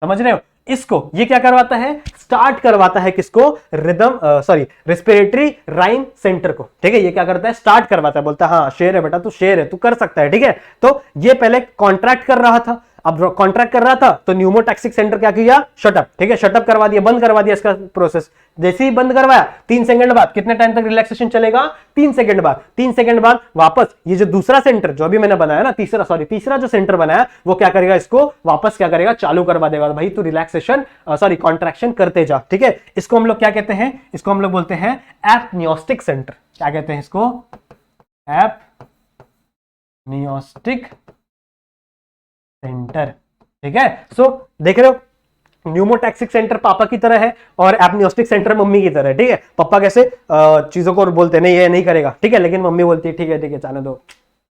[SPEAKER 1] समझ रहे हो। इसको ये क्या करवाता है, स्टार्ट करवाता है किसको, रेस्पिरेटरी राइम सेंटर को। ठीक है, ये क्या करता है, स्टार्ट करवाता है, बोलता है हाँ शेर है बेटा, तू शेर है, तू कर सकता है। ठीक है, तो ये पहले कॉन्ट्रैक्ट कर रहा था, अब कॉन्ट्रैक्ट कर रहा था तो न्यूमोटैक्सिक सेंटर क्या किया, शटअप। ठीक है, शटअप करवा दिया, बंद करवा दिया इसका प्रोसेस। जैसे ही बंद करवाया, 3 सेकंड बाद, कितने टाइम तक रिलैक्सेशन चलेगा, 3 सेकंड बाद। 3 सेकंड बाद वापस ये जो दूसरा सेंटर जो अभी मैंने बनाया ना, तीसरा जो सेंटर बनाया, वो क्या करेगा, इसको वापस क्या करेगा, चालू करवा देगा। भाई तू रिलैक्सेशन कॉन्ट्रैक्शन करते जा। ठीक है, इसको हम लोग क्या कहते हैं, इसको हम लोग बोलते हैं एपनियोस्टिक सेंटर। क्या कहते हैं इसको, एपनियोस्टिक सेंटर। ठीक है, सो देख रहे हो, न्यूमोटैक्सिक सेंटर पापा की तरह है और एपनियोस्टिक सेंटर मम्मी की तरह है। ठीक है, पापा कैसे चीजों को बोलते नहीं, ये नहीं करेगा, ठीक है, लेकिन मम्मी बोलती है ठीक है जाने दो,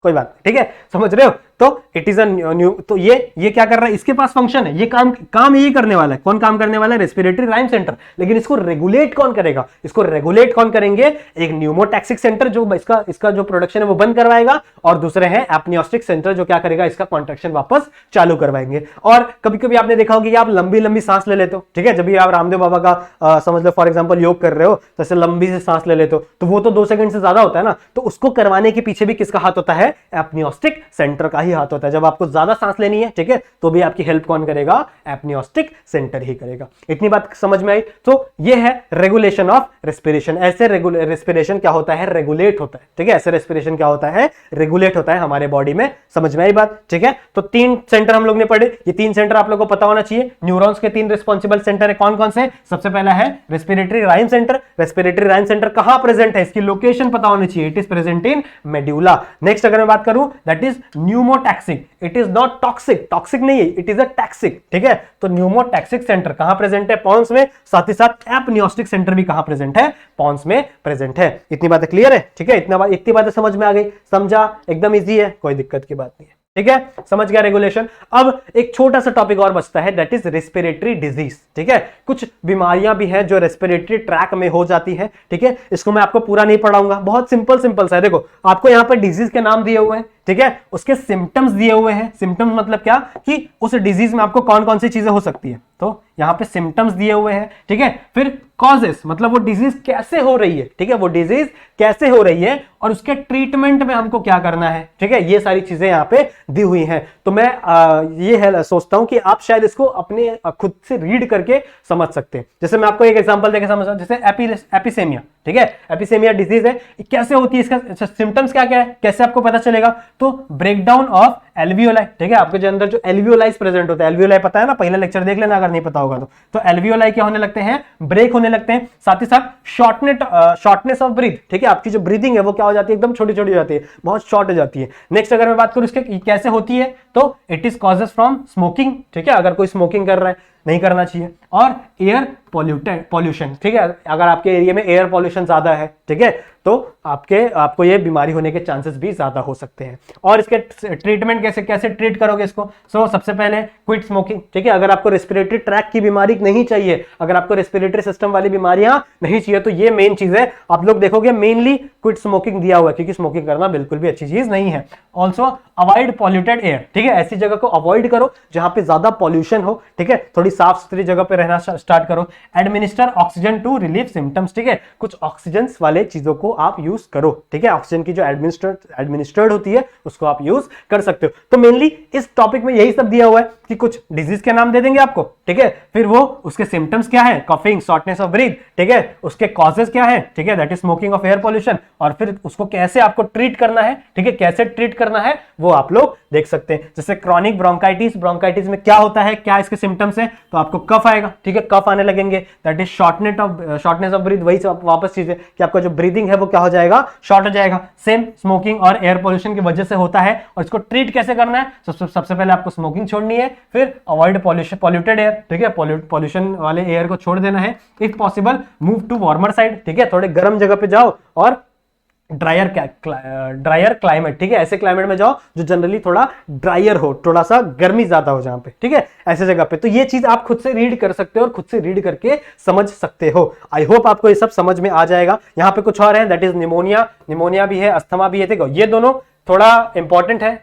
[SPEAKER 1] कोई बात नहीं। ठीक है, समझ रहे हो। तो इट इज अ न्यू, तो ये क्या कर रहा है, इसके पास फंक्शन है, ये काम यही करने वाला है। कौन काम करने वाला है, रेस्पिरेटरी राइम सेंटर। लेकिन इसको रेगुलेट कौन करेगा, इसको रेगुलेट कौन करेंगे, एक न्यूमोटैक्सिक सेंटर जो इसका जो प्रोडक्शन है वो बंद करवाएगा, और दूसरे हैं एपनियोस्टिक सेंटर जो क्या करेगा, इसका कॉन्ट्रैक्शन वापस चालू करवाएंगे। और कभी कभी आपने देखा होगा कि आप लंबी लंबी सांस ले लेते हो, ठीक है, जब भी आप रामदेव बाबा का समझ लो फॉर एग्जांपल योग कर रहे हो, तो ऐसे लंबी से सांस ले लेते हो, तो वो तो 2 सेकंड से ज्यादा होता है ना, तो उसको करवाने के पीछे भी किसका हाथ होता है, एपनियोस्टिक सेंटर का ही हाथ होता है। जब आपको ज्यादा सांस लेनी है, ठीक है, तो भी आपकी हेल्प कौन करेगा, एपनियोस्टिक सेंटर ही करेगा। इतनी बात समझ में आई। तो ये है रेगुलेशन ऑफ रेस्पिरेशन। ऐसे रेस्पिरेशन क्या होता है, रेगुलेट होता है, ठीक है, ऐसे रेस्पिरेशन क्या होता है, रेगुलेट होता है हमारे बॉडी में। समझ में आई बात, ठीक है। तो 3 सेंटर हम लोग ने पढ़े, ये 3 सेंटर आप लोगों को पता होना चाहिए। न्यूरॉन्स के 3 रिस्पॉन्सिबल सेंटर है, कौन कौन से, सबसे पहला है respiratory rhythm centre. Respiratory rhythm centre कहां प्रेजेंट है, इसकी लोकेशन पता होनी चाहिए, it is present in medulla. Next अगर मैं बात करूं, that is pneumotaxic, it is not toxic, toxic नहीं है, इट इज अ टैक्सिक, ठीक है। तो न्यूमोटैक्सिक सेंटर कहां प्रेजेंट है, पॉन्स में, साथ ही साथ एपनियोस्टिक सेंटर भी कहां प्रेजेंट है, पॉन्स में प्रेजेंट है। इतनी बातें क्लियर है, ठीक है, इतनी बातें समझ में आ गई, समझा, एकदम इजी है, कोई दिक्कत की बात नहीं है, ठीक है, समझ गया रेगुलेशन। अब एक छोटा सा टॉपिक और बचता है, दैट इज रेस्पिरेटरी डिजीज, ठीक है। कुछ बीमारियां भी हैं जो रेस्पिरेटरी ट्रैक में हो जाती है, ठीक है। इसको मैं आपको पूरा नहीं पढ़ाऊंगा, बहुत सिंपल सा है। देखो आपको यहां पर डिजीज के नाम दिए हुए हैं, ठीक है, उसके सिम्टम्स दिए हुए हैं। सिम्टम्स मतलब क्या, कि उस डिजीज में आपको कौन कौन सी चीजें हो सकती है, तो यहां पे सिम्टम्स दिए हुए हैं, ठीक है। फिर कॉजेस, मतलब वो डिजीज कैसे हो रही है, ठीक है, वो डिजीज कैसे हो रही है और उसके ट्रीटमेंट में हमको क्या करना है, ठीक है, ये सारी चीजें यहां पे दी हुई हैं। तो मैं ये है सोचता हूं कि आप शायद इसको अपने खुद से रीड करके समझ सकते हैं। जैसे मैं आपको एक एग्जांपल देके समझाऊं, जैसे एपिसेमिया, ठीक है, एपिसेमिया डिजीज है, कैसे होती है, इसका सिम्टम्स क्या क्या है, कैसे आपको पता चलेगा, तो ब्रेकडाउन ऑफ एल्वियोलाई, ठीक है, आपके अंदर जो एल्वियोलाइज प्रेजेंट होता है, एल्वियोलाई पता है ना, पहला लेक्चर देख लेना अगर नहीं पता होगा तो एल्वियोलाई क्या होने लगते हैं, ब्रेक होने लगते हैं। साथ ही साथ शॉर्टनेस ऑफ ब्रीथ, ठीक है, आपकी जो ब्रीदिंग है वो क्या हो जाती है, एकदम छोटी छोटी हो जाती है, बहुत शॉर्ट हो जाती है। नेक्स्ट अगर मैं बात करूं इसके कैसे होती है, तो it is causes from smoking, ठीक है, अगर कोई स्मोकिंग कर रहा है, नहीं करना चाहिए, और एयर पॉल्यूशन, ठीक है, अगर आपके एरिया में एयर पॉल्यूशन ज्यादा है, ठीक है, तो आपको ये बीमारी होने के चांसेस भी ज्यादा हो सकते हैं। और इसके ट्रीटमेंट कैसे ट्रीट करोगे इसको, सबसे पहले क्विट स्मोकिंग, ठीक है, अगर आपको रेस्पिरेटरी ट्रैक की बीमारी नहीं चाहिए, अगर आपको रेस्पिरेटरी सिस्टम वाली बीमारियां नहीं चाहिए, तो ये मेन चीज है। आप लोग देखोगे मेनली क्विट स्मोकिंग दिया हुआ है, क्योंकि स्मोकिंग करना बिल्कुल भी अच्छी चीज नहीं है। ऑल्सो अवॉइड पॉल्यूटेड एयर, ठीक है, ऐसी जगह को अवॉइड करो जहां पे ज्यादा पॉल्यूशन हो, ठीक है, थोड़ी साफ सुथरी जगह पे रहना स्टार्ट करो। Administer oxygen to relieve symptoms, ठीक है, कुछ ऑक्सीजन वाले चीजों को आप यूज करो, ठीक है, ऑक्सीजन की जो एडमिनिस्टर्ड होती है उसको आप यूज कर सकते हो। तो मेनली इस टॉपिक में यही सब दिया हुआ है कि कुछ डिजीज के नाम दे देंगे आपको, ठीक है, फिर वो उसके सिम्टम्स क्या है, कफिंग, शॉर्टनेस ऑफ ब्रीथ, ठीक है, उसके कॉजेस क्या है, ठीक है, that is smoking of air pollution, और फिर उसको कैसे आपको ट्रीट करना है, ठीक है, कैसे ट्रीट करना है वो आप लोग देख सकते हैं। जैसे क्रॉनिक ब्रोंकाइटिस में क्या होता है, क्या इसके सिम्टम्स है, तो आपको कफ आएगा, ठीक है, कफ आने लगेंगे, that is shortness of breath, वही वापस चीज है कि आपका जो ब्रीदिंग है वो क्या हो जाएगा, शॉर्ट हो जाएगा। सेम स्मोकिंग और एयर पोल्यूशन की वजह से होता है, और इसको ट्रीट कैसे करना है, सबसे पहले आपको स्मोकिंग छोड़नी है, फिर अवॉइड पॉल्यूटेड एयर, ठीक है, पॉल्यूशन वाले एयर को छोड़ देना है। If possible move to warmer side, ठीक है, थोड़े गर्म जगह पे जाओ, और ड्रायर क्लाइमेट, ठीक है, ऐसे क्लाइमेट में जाओ जो जनरली थोड़ा ड्रायर हो, थोड़ा सा गर्मी ज्यादा हो जहां पे, ठीक है, ऐसे जगह पे। तो ये चीज आप खुद से रीड कर सकते हो और खुद से रीड करके समझ सकते हो। आई होप आपको ये सब समझ में आ जाएगा। यहाँ पे कुछ और है, दैट इज निमोनिया भी है, अस्थमा भी है, देखो ये दोनों थोड़ा इंपॉर्टेंट है,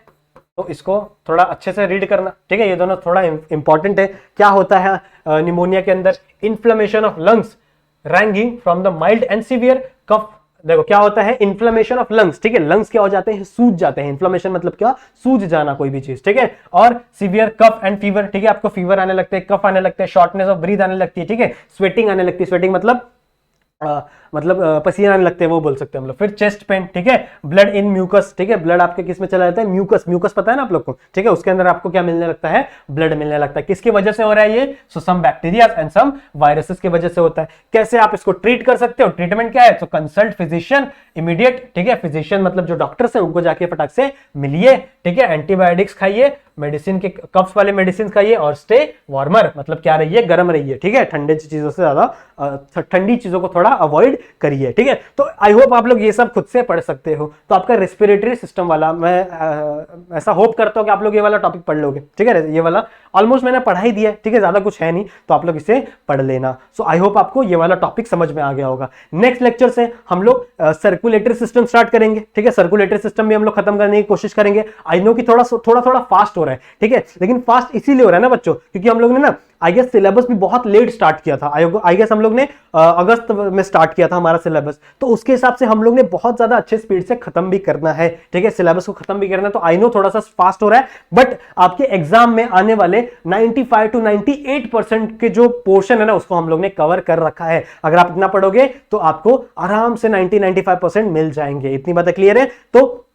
[SPEAKER 1] तो इसको थोड़ा अच्छे से रीड करना, ठीक है, ये दोनों थोड़ा इंपॉर्टेंट है। क्या होता है निमोनिया के अंदर, inflammation of lungs ranging from the mild and severe cough. देखो क्या होता है, इन्फ्लेमेशन ऑफ लंग्स, ठीक है, लंग्स क्या हो जाते हैं, सूज जाते हैं, इन्फ्लेमेशन मतलब क्या, सूज जाना कोई भी चीज, ठीक है, और सीवियर कफ एंड फीवर, ठीक है, आपको फीवर आने लगते हैं, कफ आने लगते हैं, शॉर्टनेस ऑफ ब्रीथ आने लगती है, ठीक है, स्वेटिंग आने लगती है, स्वेटिंग मतलब पसीना आने लगते हैं, वो बोल सकते हैं हम लोग। फिर चेस्ट पेन, ठीक है, ब्लड इन म्यूकस, ठीक है, ब्लड आपके किस में चला जाता है, म्यूकस पता है ना आप लोग को, ठीक है, उसके अंदर आपको क्या मिलने लगता है, ब्लड मिलने लगता है। किसकी वजह से हो रहा है ये, so some bacteria and some viruses की वजह से होता है। कैसे आप इसको ट्रीट कर सकते हो, ट्रीटमेंट क्या है, तो कंसल्ट फिजिशियन इमीडिएट, ठीक है, फिजिशियन मतलब जो डॉक्टर्स हैं उनको जाके फटाक से मिलिए, ठीक है, एंटीबायोटिक्स खाइए, मेडिसिन के कफ्स वाले मेडिसिन खाइए, और स्टे वार्मर मतलब क्या रहिए, गर्म रहिए, ठीक है, ठंडे चीजों से ज्यादा ठंडी चीजों को थोड़ा अवॉइड करिए, ठीक है। तो आई होप आप लोग ये सब खुद से पढ़ सकते हो। तो आपका रेस्पिरेटरी सिस्टम वाला मैं ऐसा होप करता हूं कि आप लोग ये वाला टॉपिक पढ़ लोगे, ठीक है। ये वाला ऑलमोस्ट मैंने पढ़ा ही दिया है, ठीक है, ज्यादा कुछ है नहीं, तो आप लोग इसे पढ़ लेना। सो आई होप आपको ये वाला टॉपिक समझ में आ गया होगा। नेक्स्ट लेक्चर से हम लोग सर्कुलेटरी सिस्टम स्टार्ट करेंगे, ठीक है। सर्कुलेटरी सिस्टम भी हम लोग खत्म करने की कोशिश करेंगे। आई नो कि थोड़ा फास्ट हो रहा है, ठीक है, लेकिन फास्ट इसीलिए हो रहा है ना बच्चों, क्योंकि हम लोग ने ना आई गेस सिलेबस भी बहुत लेट स्टार्ट किया था। आई गेस हम लोग ने अगस्त में स्टार्ट किया था हमारा सिलेबस, तो उसके हिसाब से हम लोग ने बहुत ज्यादा अच्छे स्पीड से खत्म भी करना है, ठीक है, सिलेबस को खत्म भी करना है। तो आई नो थोड़ा सा फास्ट हो रहा है, बट आपके एग्जाम में आने वाले 95 to 98% के जो पोर्शन है ना उसको हम लोग ने कवर कर रखा है। अगर आप इतना पढ़ोगे तो आपको आराम से 90-95% मिल जाएंगे। इतनी बातें क्लियर है। तो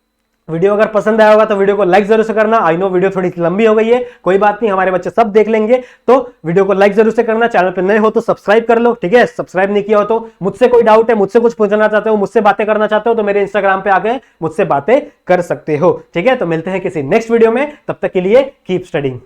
[SPEAKER 1] वीडियो अगर पसंद आया होगा तो वीडियो को लाइक जरूर से करना। आई नो वीडियो थोड़ी लंबी हो गई है, कोई बात नहीं, हमारे बच्चे सब देख लेंगे। तो वीडियो को लाइक जरूर से करना, चैनल पे नए हो तो सब्सक्राइब कर लो, ठीक है। सब्सक्राइब नहीं किया हो तो मुझसे कोई डाउट है, मुझसे कुछ पूछना चाहते हो, मुझसे बातें करना चाहते हो तो मेरे इंस्टाग्राम पे आके मुझसे बातें कर सकते हो, ठीक है। तो मिलते हैं किसी नेक्स्ट वीडियो में, तब तक के लिए कीप स्टडीइंग।